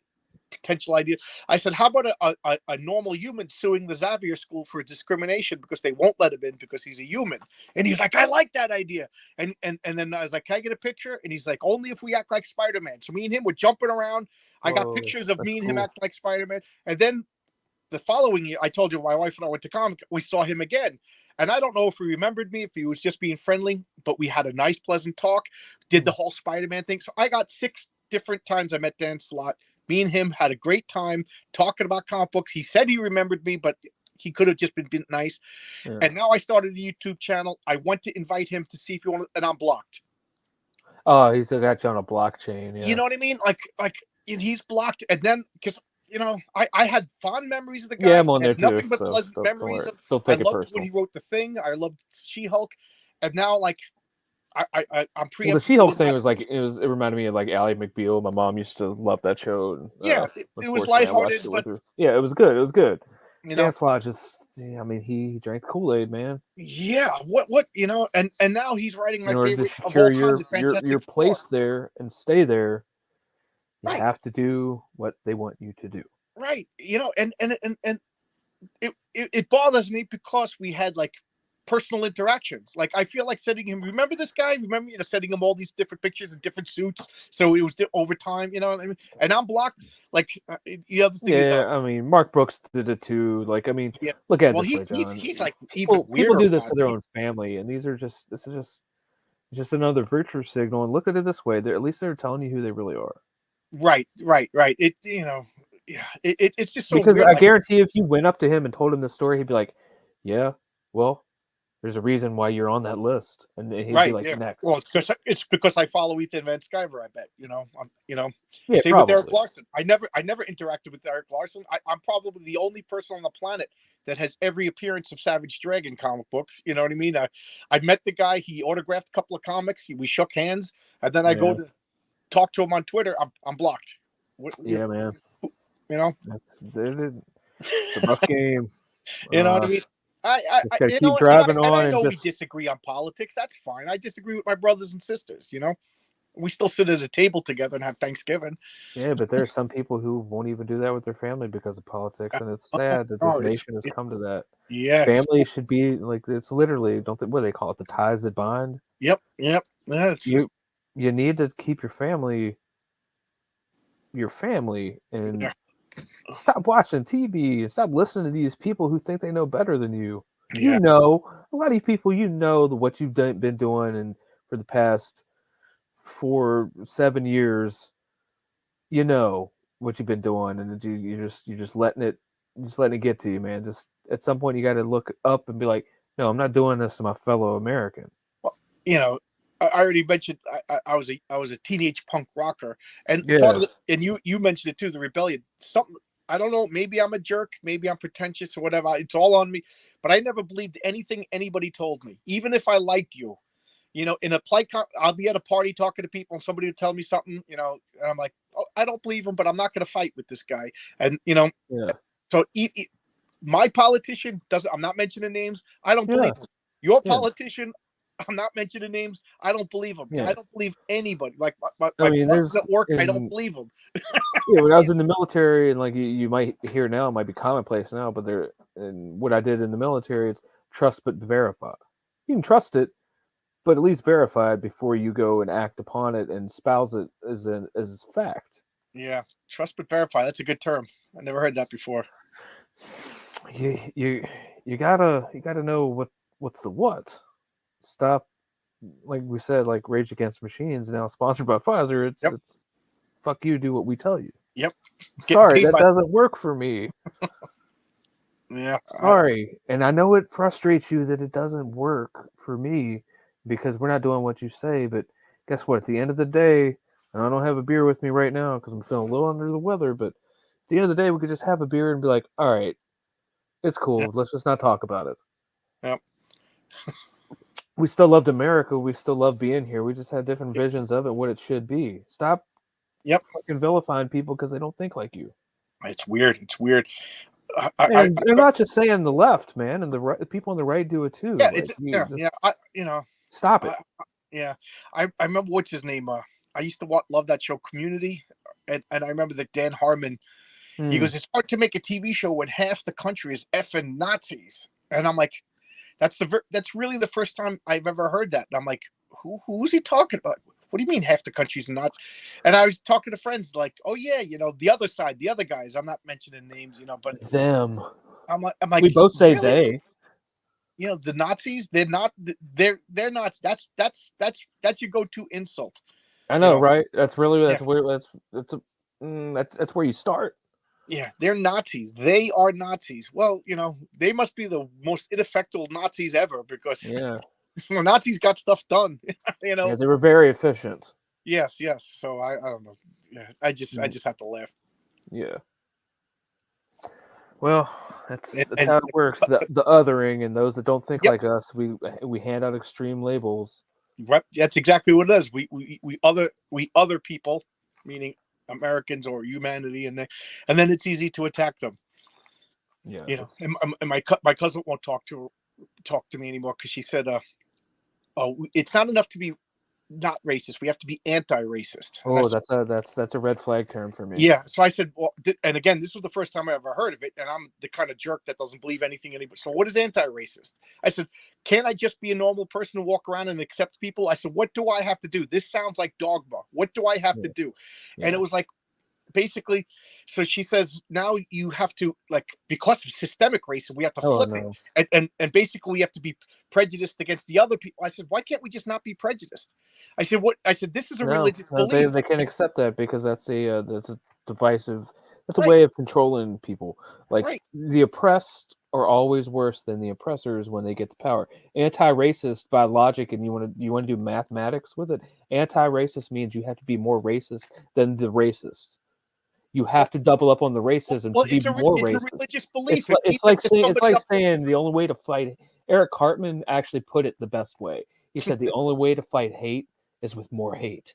potential idea. I said, how about a normal human suing the Xavier School for discrimination because they won't let him in because he's a human? And he's like, I like that idea. And then I was like, can I get a picture? And he's like, only if we act like Spider-Man. So me and him were jumping around. I got pictures of me and him acting like Spider-Man. And then the following year, I told you my wife and I went to comic. We saw him again. And I don't know if he remembered me, if he was just being friendly, but we had a nice, pleasant talk, did the whole Spider-Man thing. So I got 6 different times I met Dan Slott. Me and him had a great time talking about comic books. He said he remembered me, but he could have just been nice. Yeah. And now I started a YouTube channel. I went to invite him to see if he wanted, and I'm blocked. Oh, he's got you on a blockchain. Yeah. You know what I mean? Like he's blocked. And then, because, I had fond memories of the guy. Yeah, I'm on there too. Nothing but pleasant memories. I loved when he wrote The Thing. I loved She-Hulk. And now, like, I'm Well, the preemptively She-Hulk thing was announcing. like it reminded me of like Ally McBeal. My mom used to love that show. And, Yeah, it was unfortunately, I watched lighthearted, it but with her. Yeah, it was good. It was good. you Dan know, Slott just, I mean, he drank the Kool-Aid, man. yeah. What you know, and now he's writing In my order to favorite of all secure time, the your Fantastic Four. place there and stay there, you Right, have to do what they want you to do. right. You know, and it bothers me because we had like personal interactions. Like I feel like sending him. Remember this guy? Remember sending him all these different pictures in different suits. So it was over time. You know what I mean? And I'm blocked. Like the other thing is, Yeah, I mean, Mark Brooks did it too. Like, I mean, yeah. look at it Well, this way, John. he's like even People weirder do this about to their it. own family, and this is just another virtue signal. And look at it this way: at least they're telling you who they really are. Right, right, right. It yeah. It's just so Because weird. I Like guarantee if you went up to him and told him the story, he'd be like, "Yeah, well, there's a reason why you're on that list," and he'd be right, like, yeah. Well, "Next." it's because I follow Ethan Van Sciver. I bet Yeah, Same with Eric probably. Larson. I never interacted with Eric Larson. I'm probably the only person on the planet that has every appearance of Savage Dragon comic books. You know what I mean? I met the guy. He autographed a couple of comics. We shook hands, and then I go Yeah, to talk to him on Twitter. I'm blocked. yeah, man. You know, It's a rough game. you know what I mean. Just gotta You keep know, driving and on I and know we just disagree on politics. That's fine. I disagree with my brothers and sisters. You know, we still sit at a table together and have Thanksgiving. yeah. But there are some people who won't even do that with their family because of politics, and it's Oh, sad that this no, nation has come to that. yes. Family should be like it's literally don't they, what do they call it, the ties that bind. Yep, yep. Yeah, You you need to keep your family and yeah, stop watching TV and stop listening to these people who think they know better than you. You yeah, know, a lot of you people, what you've been doing, and for the past 7 years, you know what you've been doing, and you're just letting it get to you, man. Just at some point, you got to look up and be like, no, I'm not doing this to my fellow American. well, I already mentioned I was a teenage punk rocker, and part Yeah, of and you mentioned it too, the rebellion. Something I don't know. Maybe I'm a jerk. Maybe I'm pretentious or whatever. It's all on me. But I never believed anything anybody told me, even if I liked you. In a I'll be at a party talking to people, and somebody would tell me something. And I'm like, oh, I don't believe him, but I'm not going to fight with this guy. And yeah, so my politician doesn't. I'm not mentioning names. I don't yeah, believe him. Your yeah, politician. I'm not mentioning names. I don't believe him. I yeah. don't believe anybody. Like my, I my mean, bosses there's at work. I don't in believe them. yeah, when I was in the military, and like you might hear now, it might be commonplace now, but there, and what I did in the military is trust but verify. You can trust it, but at least verify it before you go and act upon it and spouse it as fact. Yeah, trust but verify. That's a good term. I never heard that before. You you you gotta know what's the what. Stop, like we said, like Rage Against Machines now sponsored by Pfizer. Yep. It's fuck you, do what we tell you. Yep. Getting Sorry, paid that by. doesn't work for me. Yeah. Sorry. And I know it frustrates you that it doesn't work for me because we're not doing what you say, but guess what? At the end of the day, and I don't have a beer with me right now because I'm feeling a little under the weather, but at the end of the day, we could just have a beer and be like, all right, it's Yeah. cool. Let's just not talk about it. Yep. We still loved America. We still love being here. We just had different visions of it, what it should be. Stop Yep. fucking vilifying people because they don't think like you. It's weird. It's weird. And I'm not just saying the left, man, and the people on the right do it too. Yeah. Like, you Yeah. just Yeah. stop it. I, yeah. I remember what's his name. I used to love that show Community, and I remember that Dan Harmon. He Hmm. goes, "It's hard to make a TV show when half the country is effing Nazis," and I'm like, "That's really the first time I've ever heard that." And I'm like, "Who's he talking about? What do you mean half the country's nuts?" And I was talking to friends like, "Oh yeah, the other side, the other guys." I'm not mentioning names, but Them. I'm like, We both say really? they. The Nazis? They're not. They're not. That's your go-to insult. I You know, know? right? That's really Yeah. that's where you start. Yeah, they're Nazis. They are Nazis. Well, they must be the most ineffectual Nazis ever because Yeah. well, Nazis got stuff done. Yeah, they were very efficient. Yes, yes. So I don't know. Yeah, I Mm, just have to laugh. yeah. Well, And, that's and how it works. The othering and those that don't think yep, like us, we hand out extreme labels. That's exactly what it is. We other people, meaning Americans or humanity, and then it's easy to attack them. Yeah. And my cousin won't talk to me anymore because she said, it's not enough to be not racist. We have to be anti-racist. Oh, that's a red flag term for me. Yeah. So I said, well, and again, this was the first time I ever heard of it, and I'm the kind of jerk that doesn't believe anything anybody. So what is anti-racist? I said, can't I just be a normal person and walk around and accept people? I said, what do I have to do? This sounds like dogma. What do I have to do? Yeah. And it was like, basically, so she says, now you have to, like, because of systemic racism, we have to flip it. And basically we have to be prejudiced against the other people. I said, why can't we just not be prejudiced? I said, what? I said, this is a religious belief. They can't accept that because that's a divisive, that's a way of controlling people. Like the oppressed are always worse than the oppressors when they get the power. Anti-racist by logic, and you want to do mathematics with it. Anti-racist means you have to be more racist than the racists. You have to double up on the racism to be more racist. It's a religious belief. It's like saying the only way to fight. Eric Cartman actually put it the best way. He said the only way to fight hate is with more hate.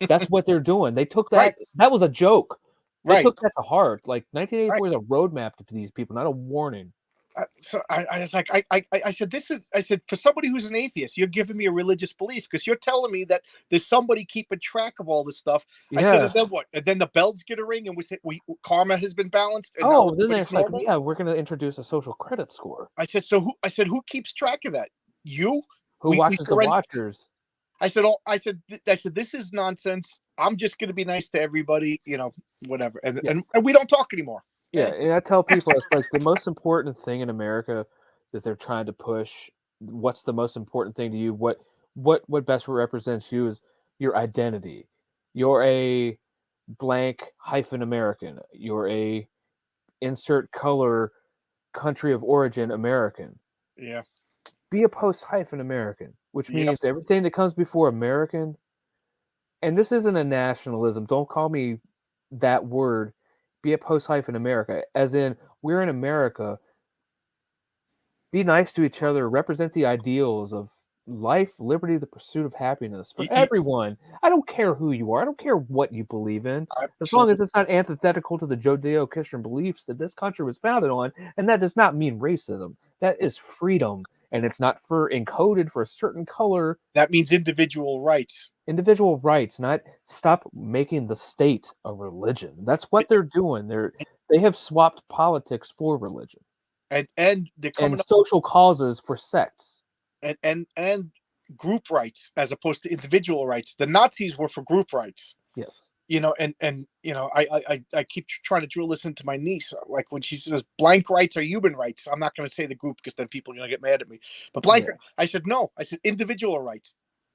That's what they're doing. They took that. That was a joke. They took that to heart. Like 1984 is a roadmap to these people, not a warning. So I was like, I said, for somebody who's an atheist, you're giving me a religious belief because you're telling me that there's somebody keeping track of all this stuff. Yeah. I said, and then what? And then the bells get a ring, and karma has been balanced. And then it's like, yeah, we're going to introduce a social credit score. I said, who keeps track of that? You? Who watches the watchers? I said, this is nonsense. I'm just going to be nice to everybody, whatever. And we don't talk anymore. Yeah, and I tell people it's like the most important thing in America that they're trying to push. What's the most important thing to you? What best represents you is your identity. You're a blank hyphen American. You're a insert color country of origin American. Yeah. Be a post hyphen American, which means everything that comes before American. And this isn't a nationalism. Don't call me that word. Be a post hyphen America, as in we're in America. Be nice to each other. Represent the ideals of life, liberty, the pursuit of happiness for everyone. I don't care who you are. I don't care what you believe in, as long as it's not antithetical to the Judeo-Christian beliefs that this country was founded on. And that does not mean racism. That is freedom, and it's not encoded for a certain color. That means individual rights. Individual rights, not stop making the state a religion. That's what they're doing. They have swapped politics for religion, and social causes for sects, and group rights as opposed to individual rights. The Nazis were for group rights. Yes, I keep trying to drill this into my niece. Like when she says blank rights are human rights, I'm not going to say the group because then people are going to get mad at me. But blank, I said no. I said individual rights.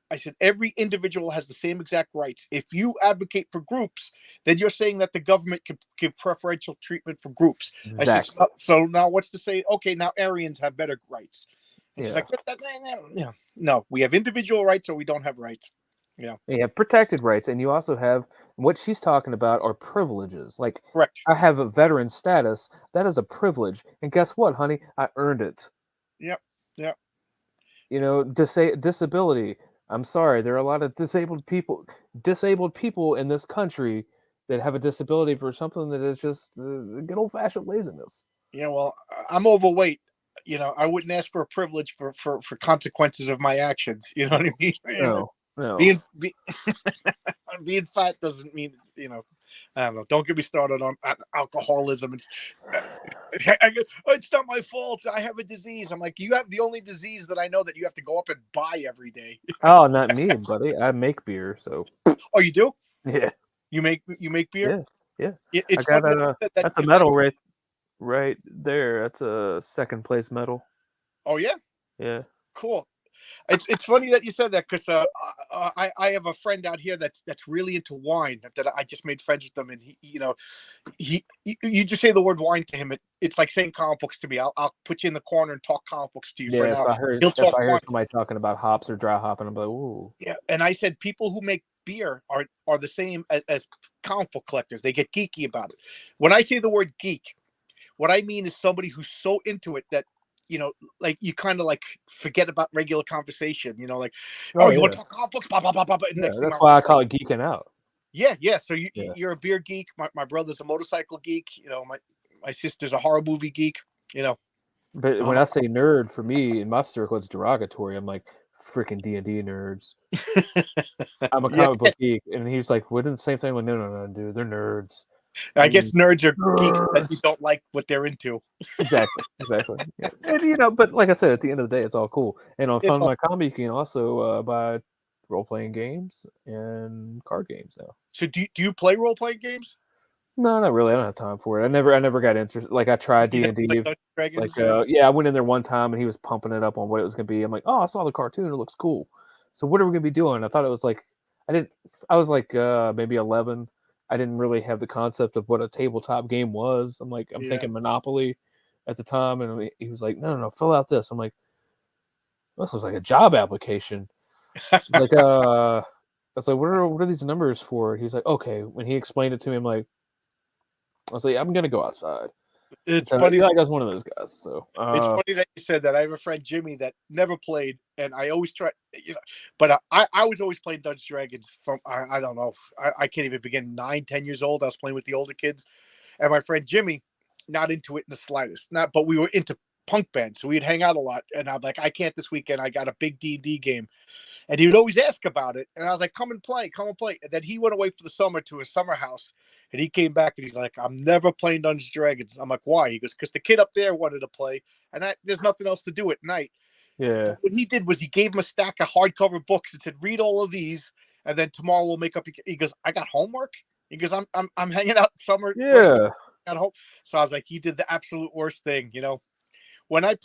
I said every individual has the same exact rights. If you advocate for groups, then you're saying that the government can give preferential treatment for groups. Exactly. I said, so now what's to say? Okay, now Aryans have better rights. She's like, no, we have individual rights or we don't have rights. Yeah. You have protected rights, and you also have what she's talking about are privileges. Like, correct. I have a veteran status. That is a privilege. And guess what, honey? I earned it. Yep. Yep. Disability. I'm sorry, there are a lot of disabled people in this country that have a disability for something that is just good old-fashioned laziness. Yeah, well, I'm overweight. I wouldn't ask for a privilege for consequences of my actions. You know what I mean? No. Being fat doesn't mean, I don't know. Don't get me started on alcoholism. It's not my fault. I have a disease. I'm like, you have the only disease that I know that you have to go up and buy every day. Oh, not me, buddy. I make beer, so. Oh, you do? Yeah. You make beer? Yeah. It's that's a medal right there. That's a second place medal. Oh yeah. Yeah. Cool. It's funny that you said that because I have a friend out here that's really into wine that I just made friends with him, and you just say the word wine to him, it's like saying comic books to me. I'll put you in the corner and talk comic books to you for an hour. If I hear somebody talking about hops or dry hopping, I'm like, ooh. Yeah, and I said people who make beer are the same as comic book collectors. They get geeky about it. When I say the word geek, what I mean is somebody who's so into it that like you kind of like forget about regular conversation. Like, Oh you want yeah, to talk comic books? Blah blah blah blah. And yeah. next thing, That's my why I wife's like, call it geeking out. yeah. So Yeah. you're a beer geek. My brother's a motorcycle geek. My sister's a horror movie geek. But when I say nerd, for me in my circle, it's derogatory. I'm like freaking D&D nerds. I'm a Yeah. comic book geek, and he's like, "What?" The same thing. Like, no, dude, they're nerds. I guess nerds are geeks that you Nerds. don't like what they're into. Exactly. Yeah. And but like I said, at the end of the day, it's all cool. And on It's Fund all, My Comedy, you can also buy role-playing games and card games now. so do you play role playing games? No, not really. I don't have time for it. I never got interested. Like I tried You never D&D. played Dungeons and Dragons? Like yeah, I went in there one time and he was pumping it up on what it was gonna be. I'm like, oh, I saw the cartoon. It looks cool. So what are we gonna be doing? I thought it was like I was like maybe 11. I didn't really have the concept of what a tabletop game was. I'm like, I'm Yeah. thinking Monopoly at the time, and he was like, no, fill out this. I'm like, this looks like a job application. He's like, I was like, what are these numbers for? He's like, okay. When he explained it to me, I was like, I'm gonna go outside. It's So funny. I was one of those guys. So It's funny that you said that. I have a friend Jimmy that never played, and I always try, but I was always playing Dungeons and Dragons from I don't know, I can't even begin. 9, 10 years old. I was playing with the older kids, and my friend Jimmy, not into it in the slightest. But we were into punk bands, so we'd hang out a lot. And I'm like, I can't this weekend. I got a big D&D game. And he would always ask about it. And I was like, come and play. And then he went away for the summer to his summer house. And he came back and he's like, I'm never playing Dungeons and Dragons. I'm like, why? He goes, because the kid up there wanted to play. And there's nothing else to do at night. yeah, But what he did was he gave him a stack of hardcover books and said, read all of these. And then tomorrow we'll make up. He goes, I got homework. He goes, I'm hanging out summer break yeah, at home. So I was like, he did the absolute worst thing. When I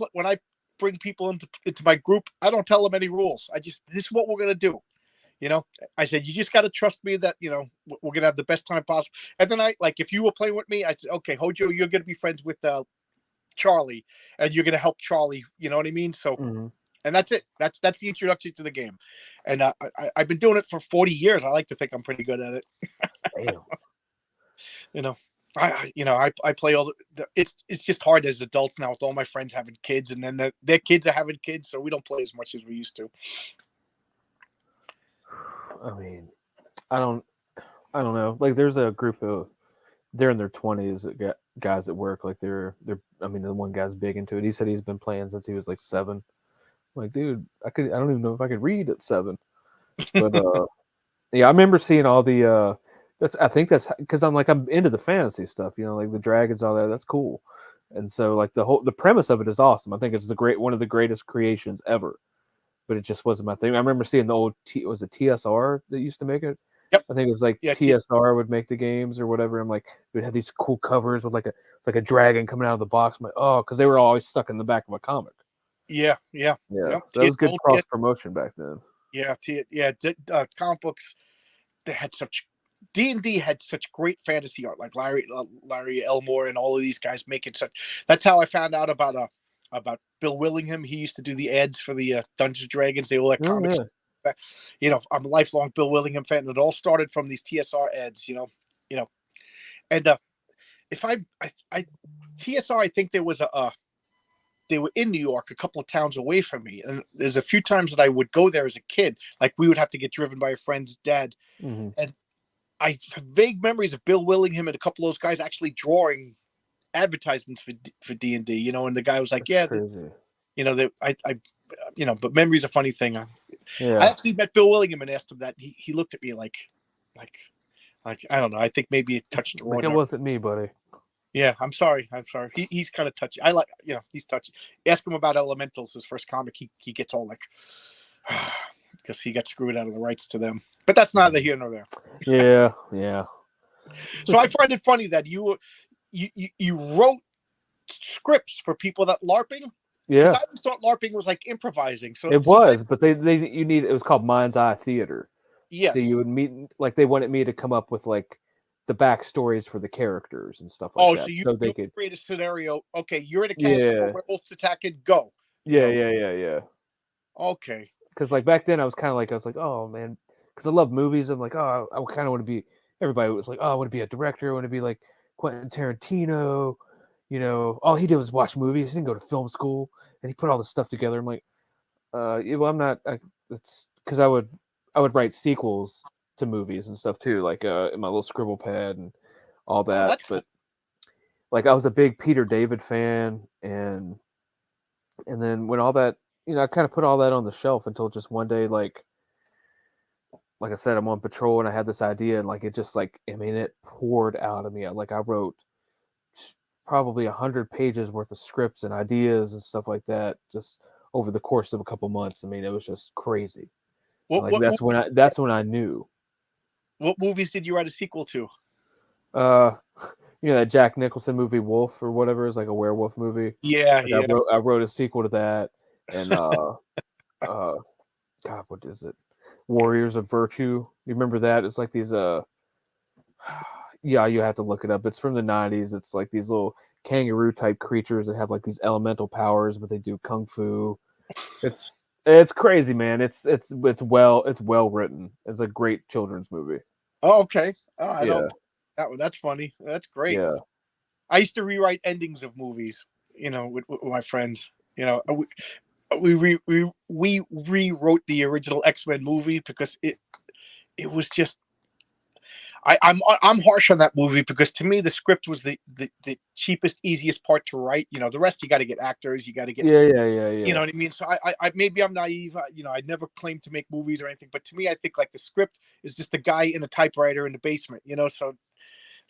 bring people into my group, I don't tell them any rules. This is what we're gonna do. I said, you just got to trust me that we're gonna have the best time possible. And then if you were playing with me, I said, okay, Hojo, you're gonna be friends with Charlie, and you're gonna help Charlie. You know what I mean? So, and that's it. That's the introduction to the game. And I've been doing it for 40 years. I like to think I'm pretty good at it. Damn. I play all the it's just hard as adults now with all my friends having kids, and then their kids are having kids, so we don't play as much as we used to. I mean, I don't know. Like, there's a group of they're in their 20s guys at work. Like they're. I mean, the one guy's big into it. He said he's been playing since he was like 7. I'm like, dude, I don't even know if I could read at 7. But yeah, I remember seeing all the. I think that's because I'm into the fantasy stuff. Like the dragons, all that. That's cool. And so like the premise of it is awesome. I think it's one of the greatest creations ever. But it just wasn't my thing. I remember seeing the old was it TSR that used to make it. Yep. I think it was like TSR would make the games or whatever. I'm like, it would have these cool covers with it's like a dragon coming out of the box. I'm like, oh, because they were always stuck in the back of a comic. Yeah. Yep. So that was good cross promotion back then. Yeah, comic books. They had D&D had such great fantasy art, like Larry Elmore and all of these guys making such. That's how I found out about Bill Willingham. He used to do the ads for the Dungeons and Dragons. They all like comics. Yeah. I'm a lifelong Bill Willingham fan. It all started from these TSR ads. And if I TSR, I think there was they were in New York, a couple of towns away from me. And there's a few times that I would go there as a kid. Like we would have to get driven by a friend's dad. Mm-hmm. And I have vague memories of Bill Willingham and a couple of those guys actually drawing advertisements for D&D, and the guy was like, That's crazy. But memory's a funny thing. Yeah. I actually met Bill Willingham and asked him that. He looked at me like, I don't know. I think maybe it touched the it wasn't me, buddy. Yeah, I'm sorry. He's kind of touchy. I he's touchy. Ask him about Elementals, his first comic. He gets all like, because he got screwed out of the rights to them. But that's neither here nor there. Yeah. So I find it funny that you wrote scripts for people that LARPing. Yeah. I always thought LARPing was like improvising. So it was, but it was called Mind's Eye Theater. Yes. So you would meet, like they wanted me to come up with like the backstories for the characters and stuff like that. So they could create a scenario. Okay, you're in a castle where werewolves attacking. Go. Yeah. Okay. Because like back then I was like, oh man, because I love movies. I'm like, oh, I kind of want to be. Everybody was like, oh, I want to be a director. I want to be like Quentin Tarantino, all he did was watch movies. He didn't go to film school, and he put all this stuff together. I'm like, yeah, well, I'm not. It's because I would write sequels to movies and stuff too, like in my little scribble pad and all Oh, that. that's cool. But like, I was a big Peter David fan, and then when all that, I kind of put all that on the shelf until just one day, like I said, I'm on patrol and I had this idea, and like it just like it poured out of me. I wrote probably 100 pages worth of scripts and ideas and stuff like that just over the course of a couple months. It was just crazy. What Like what that's when I knew. what movies did you write a sequel to? That Jack Nicholson movie Wolf or whatever is like a werewolf movie. Yeah, Like yeah. I wrote a sequel to that, and God, what is it? Warriors of Virtue. You remember that? It's like these yeah, you have to look it up. It's from the 90s. It's like these little kangaroo type creatures that have like these elemental powers, but they do kung fu. It's crazy, man. It's well written. It's a great children's movie. Oh, okay. Oh, I Yeah. don't. That's funny. That's great. Yeah. I used to rewrite endings of movies, with my friends. We rewrote the original X-Men movie because it was just. I'm harsh on that movie because to me the script was the cheapest, easiest part to write. The rest you got to get actors, you got to get. Yeah. You know what I mean? So I maybe I'm naive. I never claimed to make movies or anything, but to me, I think like the script is just a guy in a typewriter in the basement. So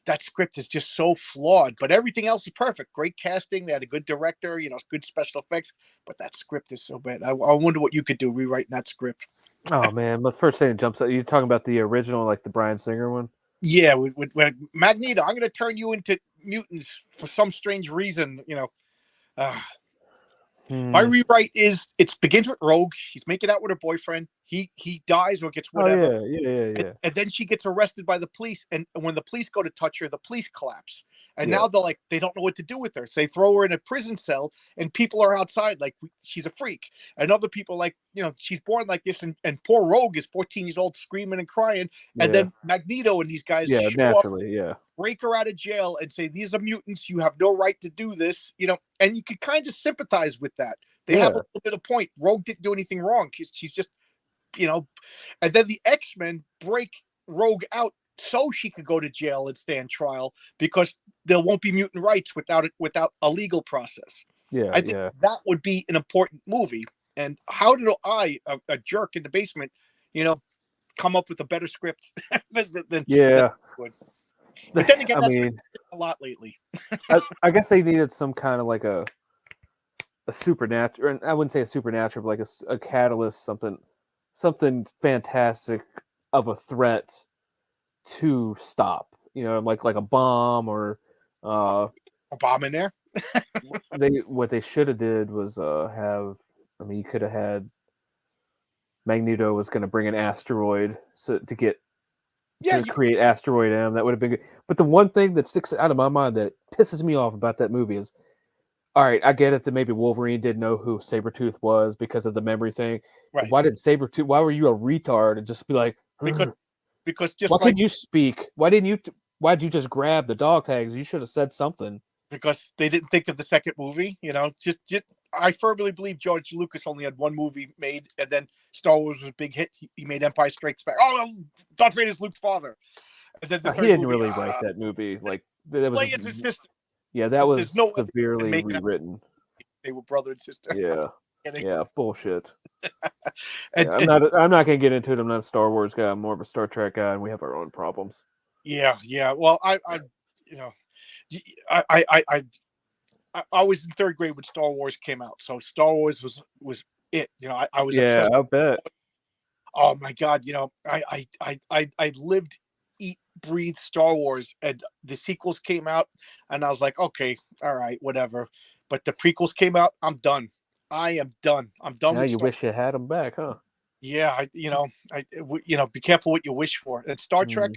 that script is just so flawed, but everything else is perfect. Great casting. They had a good director. Good special effects. But that script is so bad. I wonder what you could do rewriting that script. Oh man, the first thing that jumps out. You're talking about the original, like the Bryan Singer one. Yeah, with Magneto, I'm going to turn you into mutants for some strange reason. My rewrite is it begins with Rogue. She's making out with her boyfriend. He dies or gets whatever. Oh yeah. And then she gets arrested by the police. And when the police go to touch her, the police collapse. And Yeah. now they don't know what to do with her. So they throw her in a prison cell, and people are outside like she's a freak. And other people like, she's born like this. And poor Rogue is 14 years old, screaming and crying. And then Magneto and these guys show naturally, up, break her out of jail and say, these are mutants. You have no right to do this, and you could kind of sympathize with that. They have a little bit of point. Rogue didn't do anything wrong. She's just, and then the X-Men break Rogue out so she could go to jail and stand trial because there won't be mutant rights without a legal process. I think that would be an important movie. And how did I, a jerk in the basement, come up with a better script than would. But then again, that's a lot lately. I guess they needed some kind of like a supernatural, and I wouldn't say a supernatural, but like a catalyst, something fantastic of a threat to stop. Like a bomb or a bomb in there. What they should have did was you could have had Magneto was going to bring an asteroid to create Asteroid M. That would have been good. But the one thing that sticks out of my mind that pisses me off about that movie is, all right, I get it that maybe Wolverine didn't know who Sabretooth was because of the memory thing. Right. Why were you a retard and just be like, because just why couldn't you speak? Why'd you just grab the dog tags? You should have said something. Because they didn't think of the second movie, just I firmly believe George Lucas only had one movie made, and then Star Wars was a big hit. He made Empire Strikes Back. Oh, Darth Vader's Luke's father. And then the third he didn't movie, really write that movie. Like that was Leia's his sister. Yeah, that was severely rewritten. They were brother and sister. Yeah, bullshit. I'm not gonna get into it. I'm not a Star Wars guy. I'm more of a Star Trek guy, and we have our own problems. Yeah. Well, I was in third grade when Star Wars came out, so Star Wars was it. I was obsessed. I bet. Oh my God! I lived, eat, breathe Star Wars, and the sequels came out, and I was like, okay, all right, whatever. But the prequels came out, I'm done. I am done. I'm done. Now you wish you had them back, huh? Yeah, be careful what you wish for. And Star Trek.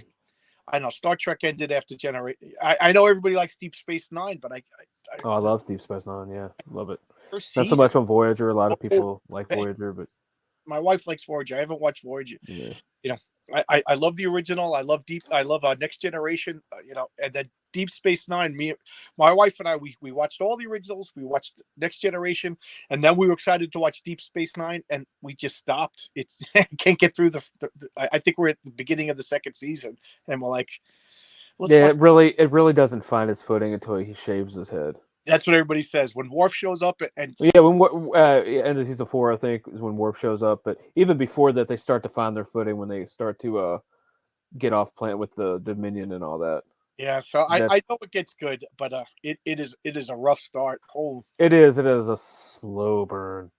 I know Star Trek ended after Generation. I know everybody likes Deep Space Nine, but I love Deep Space Nine. Yeah, love it. Not so much on Voyager. A lot of people like Voyager, but my wife likes Voyager. I haven't watched Voyager. Yeah. I love the original. I love Next Generation. And then Deep Space Nine. My wife and I, we watched all the originals. We watched Next Generation, and then we were excited to watch Deep Space Nine, and we just stopped. It's can't get through I think we're at the beginning of the second season, and we're like, yeah, it really doesn't find its footing until he shaves his head. That's what everybody says when Worf shows up, and yeah, when end of season 4, I think, is when Worf shows up. But even before that, they start to find their footing when they start to get off planet with the Dominion and all that. Yeah, so I know it gets good, but it is a rough start. It is a slow burn.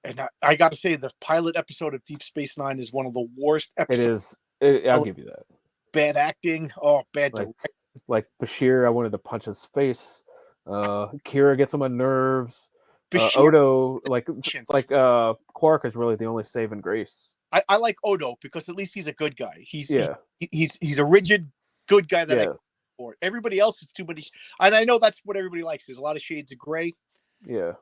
And I got to say, the pilot episode of Deep Space Nine is one of the worst episodes. I'll give you that. Bad acting, bad directing. Like Bashir, I wanted to punch his face. Kira gets on my nerves. Odo, like Quark is really the only saving grace. I like Odo because at least he's a good guy. He's a rigid good guy that I support. Everybody else is too many, and I know that's what everybody likes. There's a lot of shades of gray. Yeah,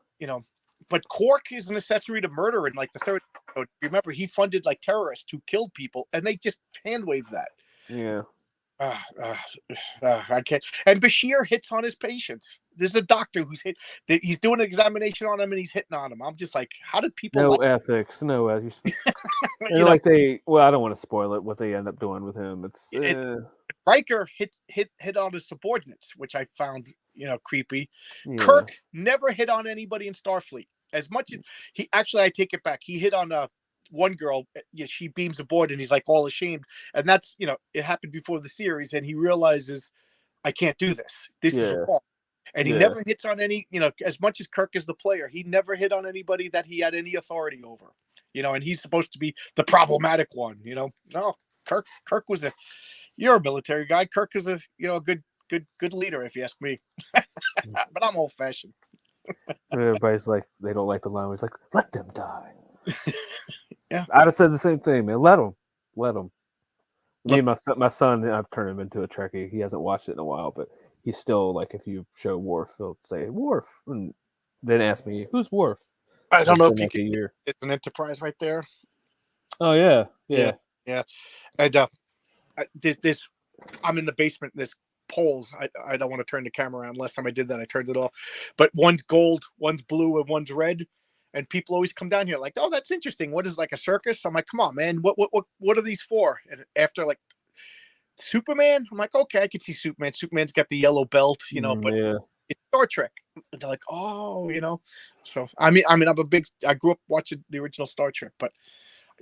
but Quark is an accessory to murder in like the third episode. Remember, he funded like terrorists who killed people, and they just hand wave that. Yeah. I can't. And Bashir hits on his patients. There's a doctor he's doing an examination on him, and he's hitting on him. I'm just like, how did people? Ethics, no ethics. Like I don't want to spoil it. What they end up doing with him, Riker hit on his subordinates, which I found creepy. Yeah. Kirk never hit on anybody in Starfleet. As much as I take it back. He hit on one girl. She beams aboard, and he's like all ashamed. And that's it happened before the series, and he realizes I can't do this. This is wrong. And he never hits on any. As much as Kirk is the player, he never hit on anybody that he had any authority over. And he's supposed to be the problematic one. No, Kirk was you're a military guy. Kirk is a good leader, if you ask me. But I'm old fashioned. Everybody's like, they don't like the line. It's like, let them die. Yeah, I'd have said the same thing, man. Let them. Me and my son, I've turned him into a Trekkie. He hasn't watched it in a while, but he's still like, if you show Worf, he'll say Worf, and then ask me, who's Worf? I don't know if you can. It's an Enterprise right there. Oh yeah. And this, I'm in the basement. There's poles. I don't want to turn the camera on. Last time I did that, I turned it off. But one's gold, one's blue, and one's red. And people always come down here like, oh, that's interesting. What is like a circus? I'm like, come on, man. What are these for? And after like Superman, I'm like, okay, I can see Superman. Superman's got the yellow belt, but it's Star Trek. And they're like, oh, So I mean, I grew up watching the original Star Trek, but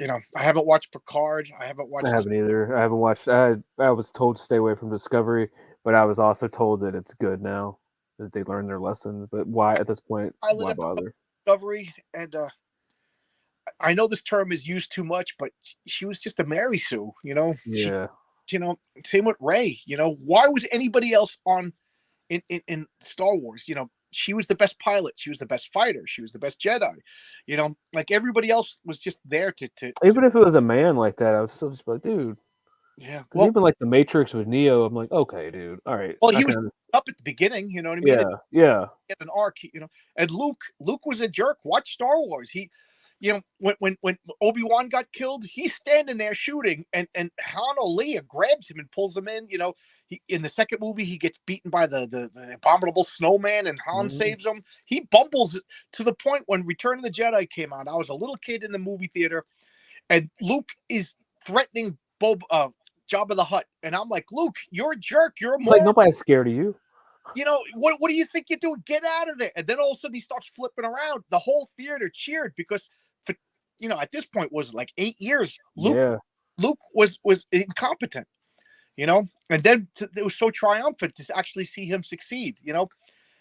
I haven't watched Picard. I haven't either. I haven't watched. I was told to stay away from Discovery, but I was also told that it's good now that they learned their lesson. But why at this point? Why bother? Discovery, and I know this term is used too much, but she was just a Mary Sue, Yeah. Same with Rey. Why was anybody else on in Star Wars? She was the best pilot. She was the best fighter. She was the best Jedi. Like everybody else was just there to. Even if it was a man like that, I was still just like, dude. Yeah. Well, even like the Matrix with Neo, I'm like, okay, dude. All right. Well, he was up at the beginning. You know what I mean? Yeah. An arc. And Luke was a jerk. Watch Star Wars. He. When Obi-Wan got killed, he's standing there shooting, and Han or Leia grabs him and pulls him in. He, in the second movie, he gets beaten by the abominable snowman, and Han saves him. He bumbles it to the point when Return of the Jedi came out. I was a little kid in the movie theater, and Luke is threatening Jabba the Hutt, and I'm like, Luke, you're a jerk. You're a moron. Like nobody's scared of you. What do you think you're doing? Get out of there! And then all of a sudden he starts flipping around. The whole theater cheered because. At this point was like 8 years. Luke was incompetent, and then it was so triumphant to actually see him succeed,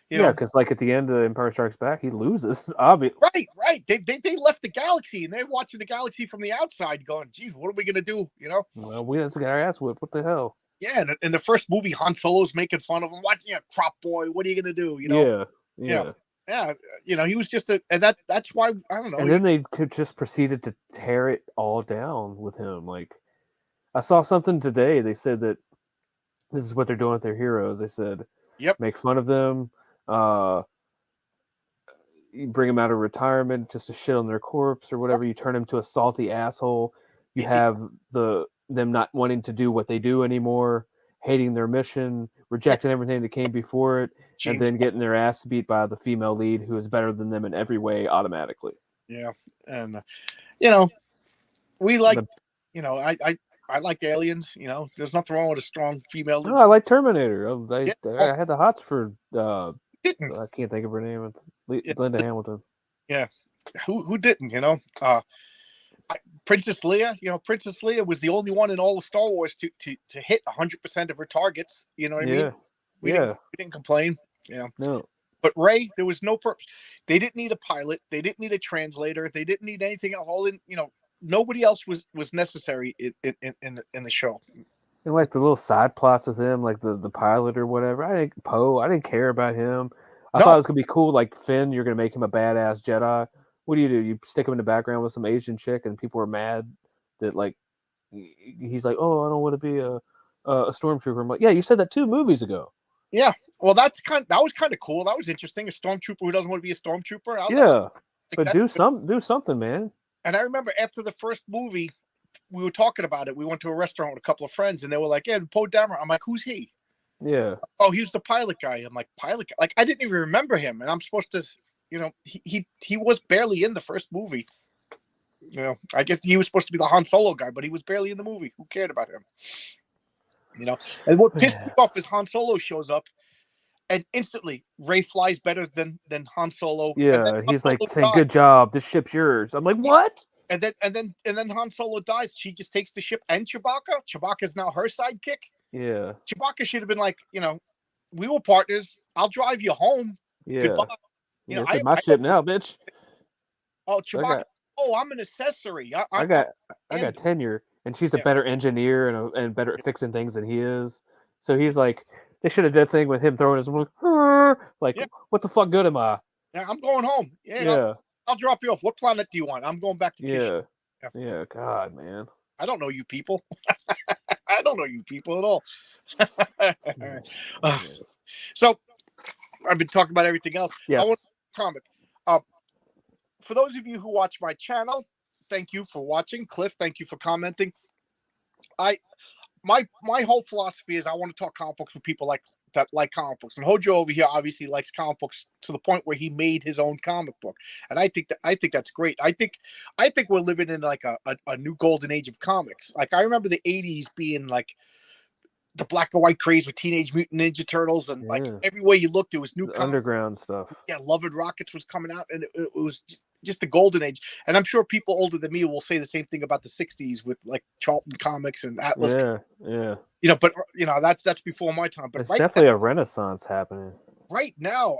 because like at the end of Empire Strikes Back, he loses, obviously. Right. They left the galaxy and they're watching the galaxy from the outside, going, "Geez, what are we gonna do?" Well, we just got our ass whipped. What the hell? Yeah, and in the first movie, Han Solo's making fun of him, watching crop boy. What are you gonna do? Yeah, he was just and that's why I don't know. And then they could just proceeded to tear it all down with him. Like, I saw something today. They said that this is what they're doing with their heroes. They said, make fun of them, you bring them out of retirement just to shit on their corpse or whatever. You turn them to a salty asshole. You have the them not wanting to do what they do anymore, hating their mission, rejecting everything that came before it, and James then getting their ass beat by the female lead who is better than them in every way automatically. Yeah, and you know, we like, you know, I like aliens. You know, there's nothing wrong with a strong female lead. I like Terminator. Yeah, I had the hots for didn't. I can't think of her name. Yeah, It's Linda Hamilton. yeah. Who didn't? You know, Princess Leia. You know, Princess Leia was the only one in all of Star Wars to hit 100% of her targets. You know what I mean? We didn't complain. Yeah. No. But Rey, there was no purpose. They didn't need a pilot. They didn't need a translator. They didn't need anything else. Nobody else was necessary in the show. And like the little side plots with him, like the pilot or whatever. I didn't care about him. I thought it was gonna be cool. Like Finn, you're gonna make him a badass Jedi. What do? You stick him in the background with some Asian chick, and people are mad that like he's like, oh, I don't want to be a stormtrooper. I'm like, yeah, you said that 2 movies ago. Yeah, well, that was kind of cool. That was interesting. A stormtrooper who doesn't want to be a stormtrooper. But do something, man. And I remember after the first movie, we were talking about it. We went to a restaurant with a couple of friends, and they were like, "Yeah, Poe Dameron." I'm like, "Who's he?" Yeah. Oh, he was the pilot guy. I'm like, pilot guy? Like, I didn't even remember him, and I'm supposed to, he was barely in the first movie. You know, I guess he was supposed to be the Han Solo guy, but he was barely in the movie. Who cared about him? You know, and what pissed me off is Han Solo shows up, and instantly Rey flies better than Han Solo. Yeah, he's like saying, "Good job, this ship's yours." I'm like, "What?" And then Han Solo dies. She just takes the ship and Chewbacca. Chewbacca's now her sidekick. Yeah. Chewbacca should have been like, we were partners. I'll drive you home. Yeah. Goodbye. This is my ship now, bitch. Oh, Chewbacca. I'm an accessory. I got tenure, and she's a better engineer and better at fixing things than he is. So he's like, they should have done a thing with him throwing his what the fuck good am I? Yeah, I'm going home. Yeah. I'll drop you off. What planet do you want? I'm going back to Kish. Yeah. God, man. I don't know you people. I don't know you people at all. So I've been talking about everything else. Yes. I want to comment. For those of you who watch my channel, thank you for watching. Cliff, thank you for commenting. My whole philosophy is I want to talk comic books with people like comic books. And Hojo over here obviously likes comic books to the point where he made his own comic book. And I think that's great. I think we're living in like a new golden age of comics. Like I remember the 80s being like the black and white craze with Teenage Mutant Ninja Turtles, and like everywhere you looked there was new underground stuff. Yeah, Love and Rockets was coming out, and it was just the golden age. And I'm sure people older than me will say the same thing about the 60s with like Charlton Comics and Atlas. Yeah. But that's before my time. But it's definitely a renaissance happening. Right now,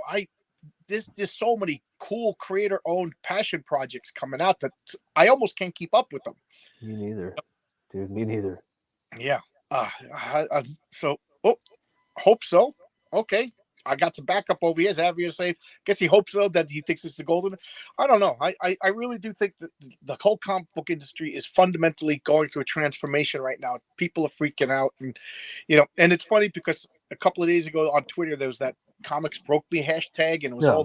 there's so many cool creator-owned passion projects coming out that I almost can't keep up with them. Me neither, dude. Me neither. Yeah. Hope so. Okay. I got some backup over here. As Avi say, guess he hopes so that he thinks it's the golden. I don't know. I really do think that the whole comic book industry is fundamentally going through a transformation right now. People are freaking out, and and it's funny because a couple of days ago on Twitter there was that comics broke me hashtag, and it was all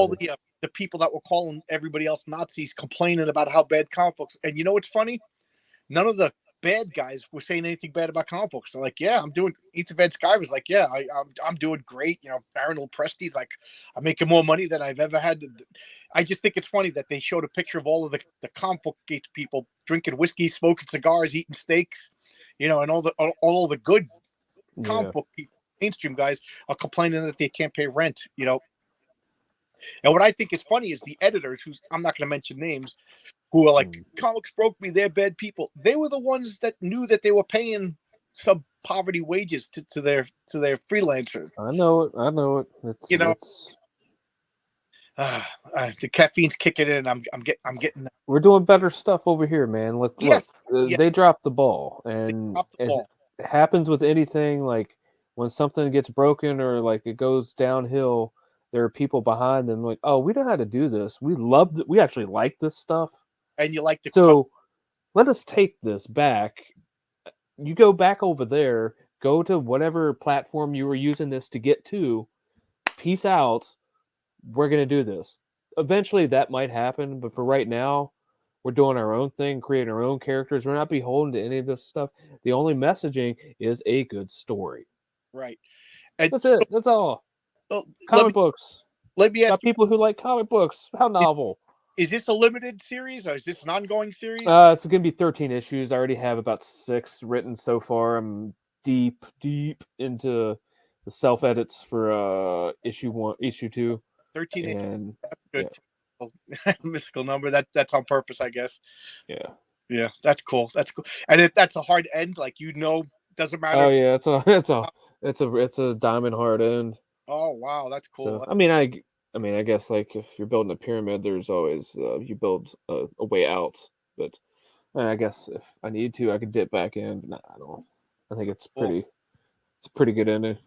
the people that were calling everybody else Nazis complaining about how bad comic books. And you know what's funny? None of the bad guys were saying anything bad about comic books. They're like, yeah, I'm doing. Ethan Van Sky was like, yeah, I'm doing great. Arnold Presti's like, I'm making more money than I've ever had. I just think it's funny that they showed a picture of all of the comic book people drinking whiskey, smoking cigars, eating steaks, and all the good comic book people, mainstream guys are complaining that they can't pay rent. And what I think is funny is the editors, who's I'm not going to mention names, who are like, comics broke me, they're bad people. They were the ones that knew that they were paying sub-poverty wages to their freelancers. I know it. The caffeine's kicking in. I'm getting. We're doing better stuff over here, man. Look, they dropped the ball, and it happens with anything. Like when something gets broken or like it goes downhill, there are people behind them like, oh, we know how to do this. We actually like this stuff. And you like let us take this back. You go back over there, go to whatever platform you were using this to get to. Peace out. We're going to do this. Eventually that might happen, but for right now, We're doing our own thing, creating our own characters. We're not beholden to any of this stuff. The only messaging is a good story. Right. And That's so, it. That's all. uh, let Comic me books. let me ask Got you: people who like comic books. How novel. is this a limited series or is this an ongoing series? It's going to be 13 issues. I already have about 6 written so far. I'm deep into the self edits for issue 1, issue 2, 13 issues. and Good. yeah, Mystical number. That's on purpose, I guess. yeah. Yeah, that's cool. That's cool. And if that's a hard end, like doesn't matter. Oh yeah, it's a diamond hard end. Oh wow, that's cool. So I mean, I guess like if you're building a pyramid, there's always you build a way out. But I guess if I need to, I could dip back in. But nah, I don't. I think it's Cool. it's a pretty good ending.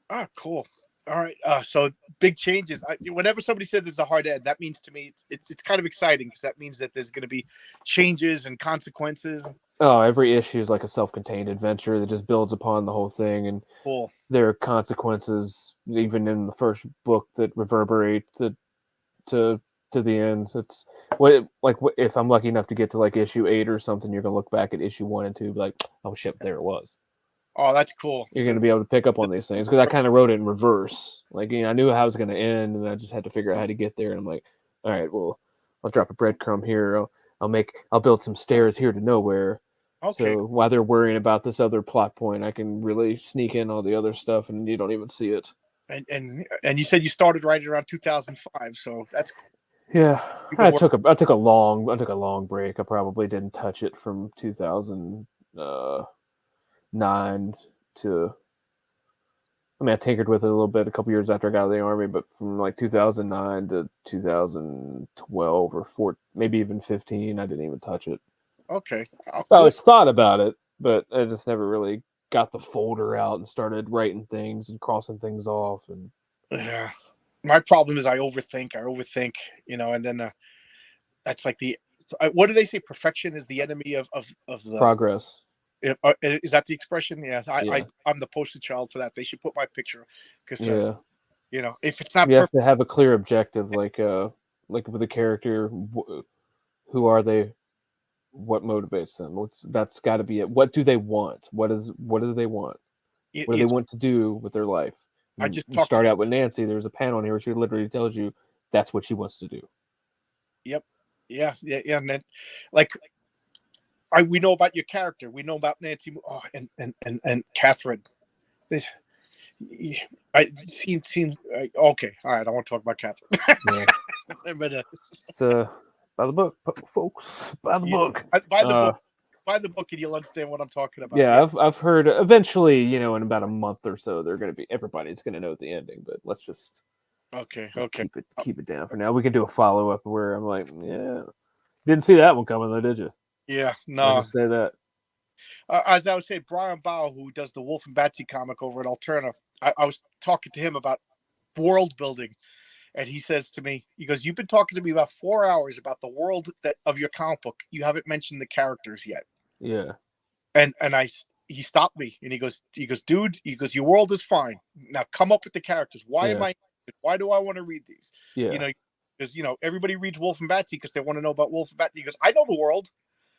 Ah, cool. All right. So big changes. Whenever somebody said there's a hard end, that means to me it's kind of exciting because that means that there's going to be changes and consequences. Oh, every issue is like a self-contained adventure that just builds upon the whole thing, and Cool. there are consequences even in the first book that reverberate to the end. It's if I'm lucky enough to get to like issue 8 or something, you're gonna look back at issue 1 and 2, and be like, oh shit, there it was. Oh, that's cool. You're gonna be able to pick up on these things because I kind of wrote it in reverse. Like, I knew how it was gonna end, and I just had to figure out how to get there. And I'm like, all right, well, I'll drop a breadcrumb here. I'll build some stairs here to nowhere. Okay. So while they're worrying about this other plot point, I can really sneak in all the other stuff, and you don't even see it. And you said you started right around 2005, so that's Yeah, I took a long break. I probably didn't touch it from 2009 to. I mean, I tinkered with it a little bit a couple years after I got out of the army, but from like 2009 to 2012 or 4, maybe even 15, I didn't even touch it. okay. Oh, I cool. always thought about it, but I just never really got the folder out and started writing things and crossing things off. And Yeah. My problem is I overthink, and then that's like what do they say? Perfection is the enemy of the progress. Is that the expression? Yeah, Yeah. I'm the poster child for that. They should put my picture because Yeah. if it's not You have perfect, to have a clear objective, like with a character, who are they? What motivates them? That's got to be it. What do they want? What do they want? What do they want to do with their life? I just You talked. start out with Nancy. There's a panel in here where she literally tells you that's what she wants to do. Yep. Yeah. And then, like, we know about your character. We know about Nancy. Oh, and Catherine. This, I seen. Okay. All right. I want to talk about Catherine. Yeah. But It's by the book, folks. By the book. By the book. Buy the book and you'll understand what I'm talking about. Yeah, I've heard eventually, in about a month or so, everybody's gonna know the ending. But let's just Okay. keep it down for now. We can do a follow up where I'm like, yeah, didn't see that one coming though, did you? Yeah, no. I'll just say that. As I would say, Brian Bauer, who does the Wolf and Batsy comic over at Alterna, I was talking to him about world building, and he says to me, he goes, "You've been talking to me about 4 hours about the world of your comic book. You haven't mentioned the characters yet." Yeah. And he stopped me and he goes, "Dude," he goes, "your world is fine. Now come up with the characters. Why do I want to read these?" Yeah. Because everybody reads Wolf and Batsy because they want to know about Wolf and Batsy. He goes, "I know the world,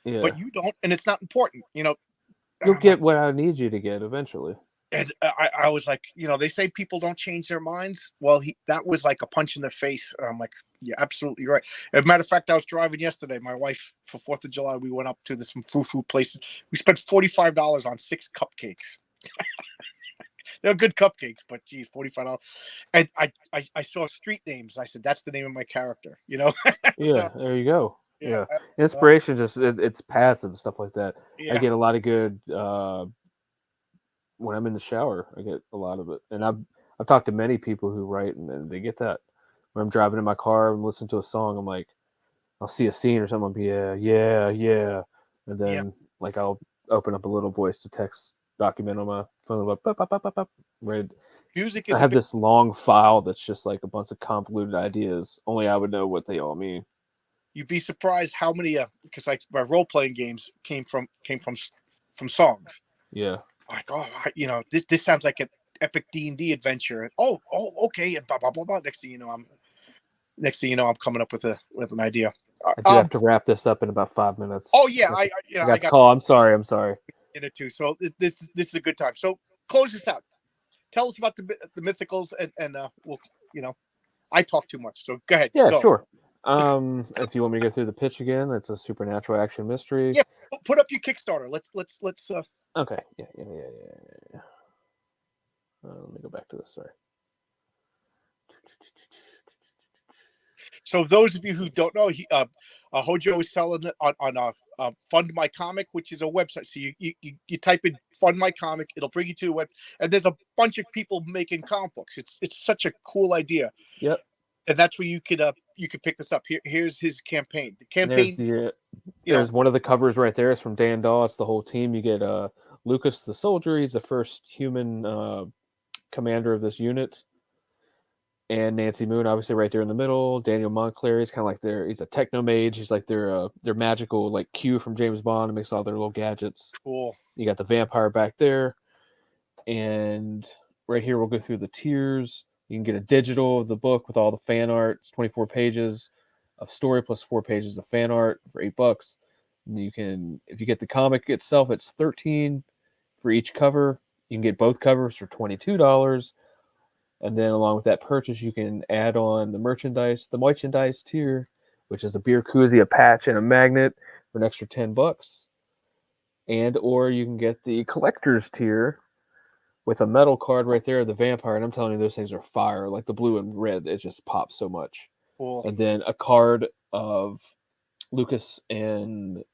but you don't, and it's not important." You'll get what I need you to get eventually. And I was like, they say people don't change their minds. Well, that was like a punch in the face. I'm like, yeah, absolutely right. As a matter of fact, I was driving yesterday. My wife, for 4th of July, we went up to some food places. We spent $45 on 6 cupcakes. They're good cupcakes, but geez, $45. And I saw street names. I said, that's the name of my character, Yeah, So, there you go. Yeah. Inspiration it's passive, stuff like that. Yeah. I get a lot of good when I'm in the shower. I get a lot of it. And I've talked to many people who write and they get that. When I'm driving in my car and listen to a song, I'm like, I'll see a scene or something, I'll be yeah. And then like I'll open up a little voice to text document on my phone, like Music is I have this long file that's just like a bunch of convoluted ideas. Only I would know what they all mean. You'd be surprised how many because like my role playing games came from songs. Yeah. Like, oh, this sounds like an epic D&D adventure. Oh, okay, and blah blah blah blah. Next thing you know, I'm coming up with an idea. I do have to wrap this up in about 5 minutes. Oh yeah, I got the call. I'm sorry. In it too. So this is a good time. So close this out. Tell us about the Mythicals, and we'll, I talk too much, so go ahead. Yeah, go. sure. If you want me to go through the pitch again, it's a supernatural action mystery. Yeah, put up your Kickstarter. Let's. Okay. Yeah. Let me go back to this. Sorry. So those of you who don't know, Hojo is selling it on Fund My Comic, which is a website. So you type in Fund My Comic, it'll bring you to a web, and there's a bunch of people making comic books. It's such a cool idea. Yep. And that's where you could pick this up. Here's his campaign. The campaign. There's one of the covers right there. It's from Dan Daw. It's the whole team. You get Lucas the soldier. He's the first human commander of this unit. And Nancy Moon, obviously, right there in the middle. Daniel Montclair, he's kind of like he's a techno mage. He's like their magical like Q from James Bond and makes all their little gadgets. Cool. You got the vampire back there. And right here, we'll go through the tiers. You can get a digital of the book with all the fan art. It's 24 pages of story plus 4 pages of fan art for $8. And you can, if you get the comic itself, it's $13 for each cover. You can get both covers for $22. And then along with that purchase, you can add on the merchandise tier, which is a beer koozie, a patch, and a magnet for an extra $10. And or you can get the collector's tier with a metal card right there of the vampire. And I'm telling you, those things are fire. Like the blue and red, it just pops so much. Cool. And then a card of Lucas and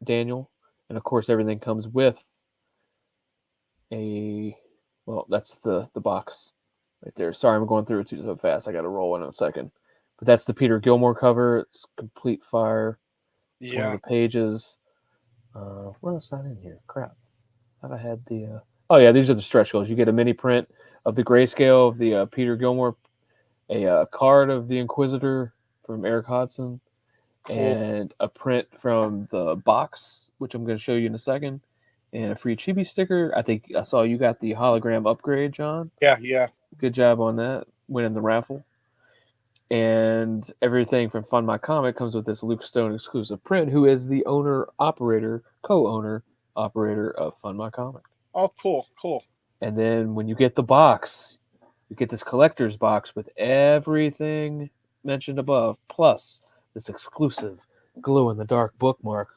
Daniel. And of course, everything comes with that's the box right there. Sorry, I'm going through it too so fast. I got to roll in a second. But that's the Peter Gilmore cover. It's complete fire. It's one of the pages. What else not in here? Crap. I thought I had the... Oh, yeah, these are the stretch goals. You get a mini print of the grayscale of the Peter Gilmore, a card of the Inquisitor from Eric Hodson, and a print from the box, which I'm going to show you in a second, and a free chibi sticker. I think I saw you got the hologram upgrade, John. Yeah. Good job on that, winning the raffle. And everything from Fund My Comic comes with this Luke Stone exclusive print, who is the co-owner, operator of Fund My Comic. Oh, cool. And then when you get the box, you get this collector's box with everything mentioned above, plus this exclusive glow-in-the-dark bookmark.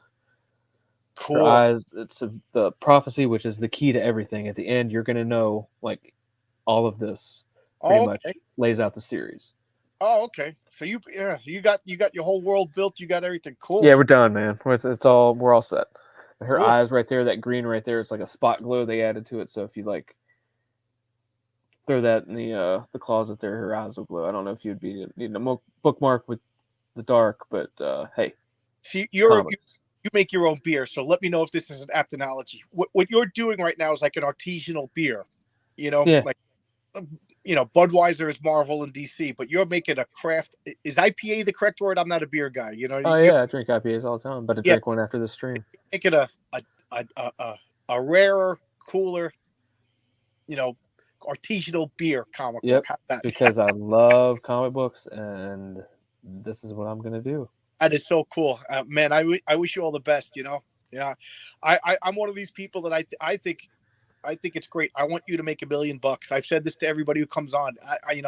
Cool. Your eyes, it's the prophecy, which is the key to everything. At the end, you're going to know, like, all of this pretty much lays out the series. Oh, okay. So you got your whole world built. You got everything. Cool. Yeah, we're done, man. We're all set. And her eyes right there, that green right there, it's like a spot glow they added to it. So if you like throw that in the closet there, her eyes will glow. I don't know if you'd be needing a bookmark with the dark, but hey. See, you make your own beer, so let me know if this is an apt analogy. What you're doing right now is like an artisanal beer, like Budweiser is Marvel and DC, but you're making a craft. Is IPA the correct word? I'm not a bear guy, Oh yeah, I drink IPAs all the time, but I drink one after the stream. Make it a rarer, cooler, artisanal beer comic book. Because I love comic books, and this is what I'm gonna do. That is so cool, man. I wish you all the best. I'm one of these people that I think it's great. I want you to make $1 million. I've said this to everybody who comes on. I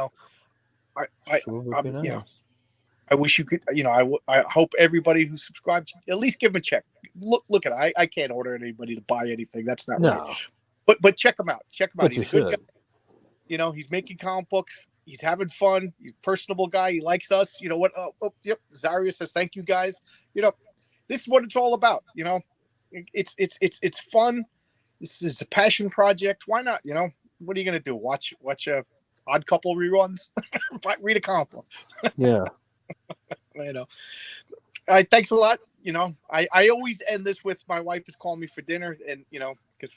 wish you could. I hope everybody who subscribes at least give him a check. Look at it. I can't order anybody to buy anything. That's not right. But check him out. He's a good guy. He's making comic books. He's having fun. He's a personable guy. He likes us. You know what? Yep. Zaria says thank you guys. This is what it's all about. It's fun. This is a passion project. Why not? What are you gonna do? Watch Odd Couple reruns? Read a comic book. Yeah. Thanks a lot. I always end this with my wife is calling me for dinner, and because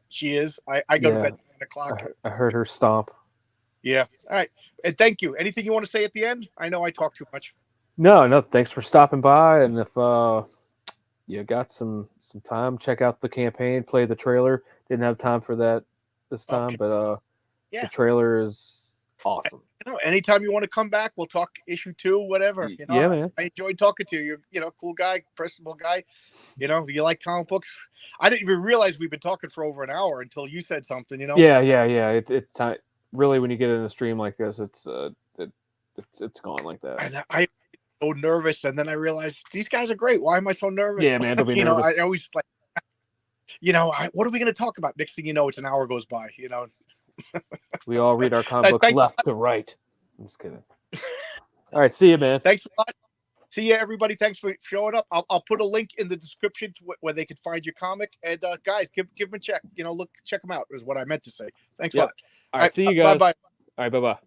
she is. I go to bed at 9:00. I heard her stomp. Yeah. All right. And thank you. Anything you want to say at the end? I know I talk too much. No. Thanks for stopping by. And if you got some time, check out the campaign, play the trailer. Didn't have time for that this time, but the trailer is awesome. No, anytime you want to come back, we'll talk issue 2, whatever. You know, Yeah, man. I enjoyed talking to you. You're, cool guy, personable guy. You know, you like comic books. I didn't even realize we've been talking for over an hour until you said something. You know. Yeah. It's really when you get in a stream like this, it's gone like that. And I so nervous, and then I realized these guys are great. Why am I so nervous? Yeah, man, don't be you nervous. know, I always like, what are we going to talk about? Next thing you know, it's an hour goes by. You know. We all read our comic books Thanks. left to right. I'm just kidding. All right, see you, man. Thanks a lot. See you, everybody. Thanks for showing up. I'll put a link in the description to where they can find your comic. And guys, give them a check. Check them out is what I meant to say. Thanks a lot. All right, see you guys. Bye. All right, bye-bye.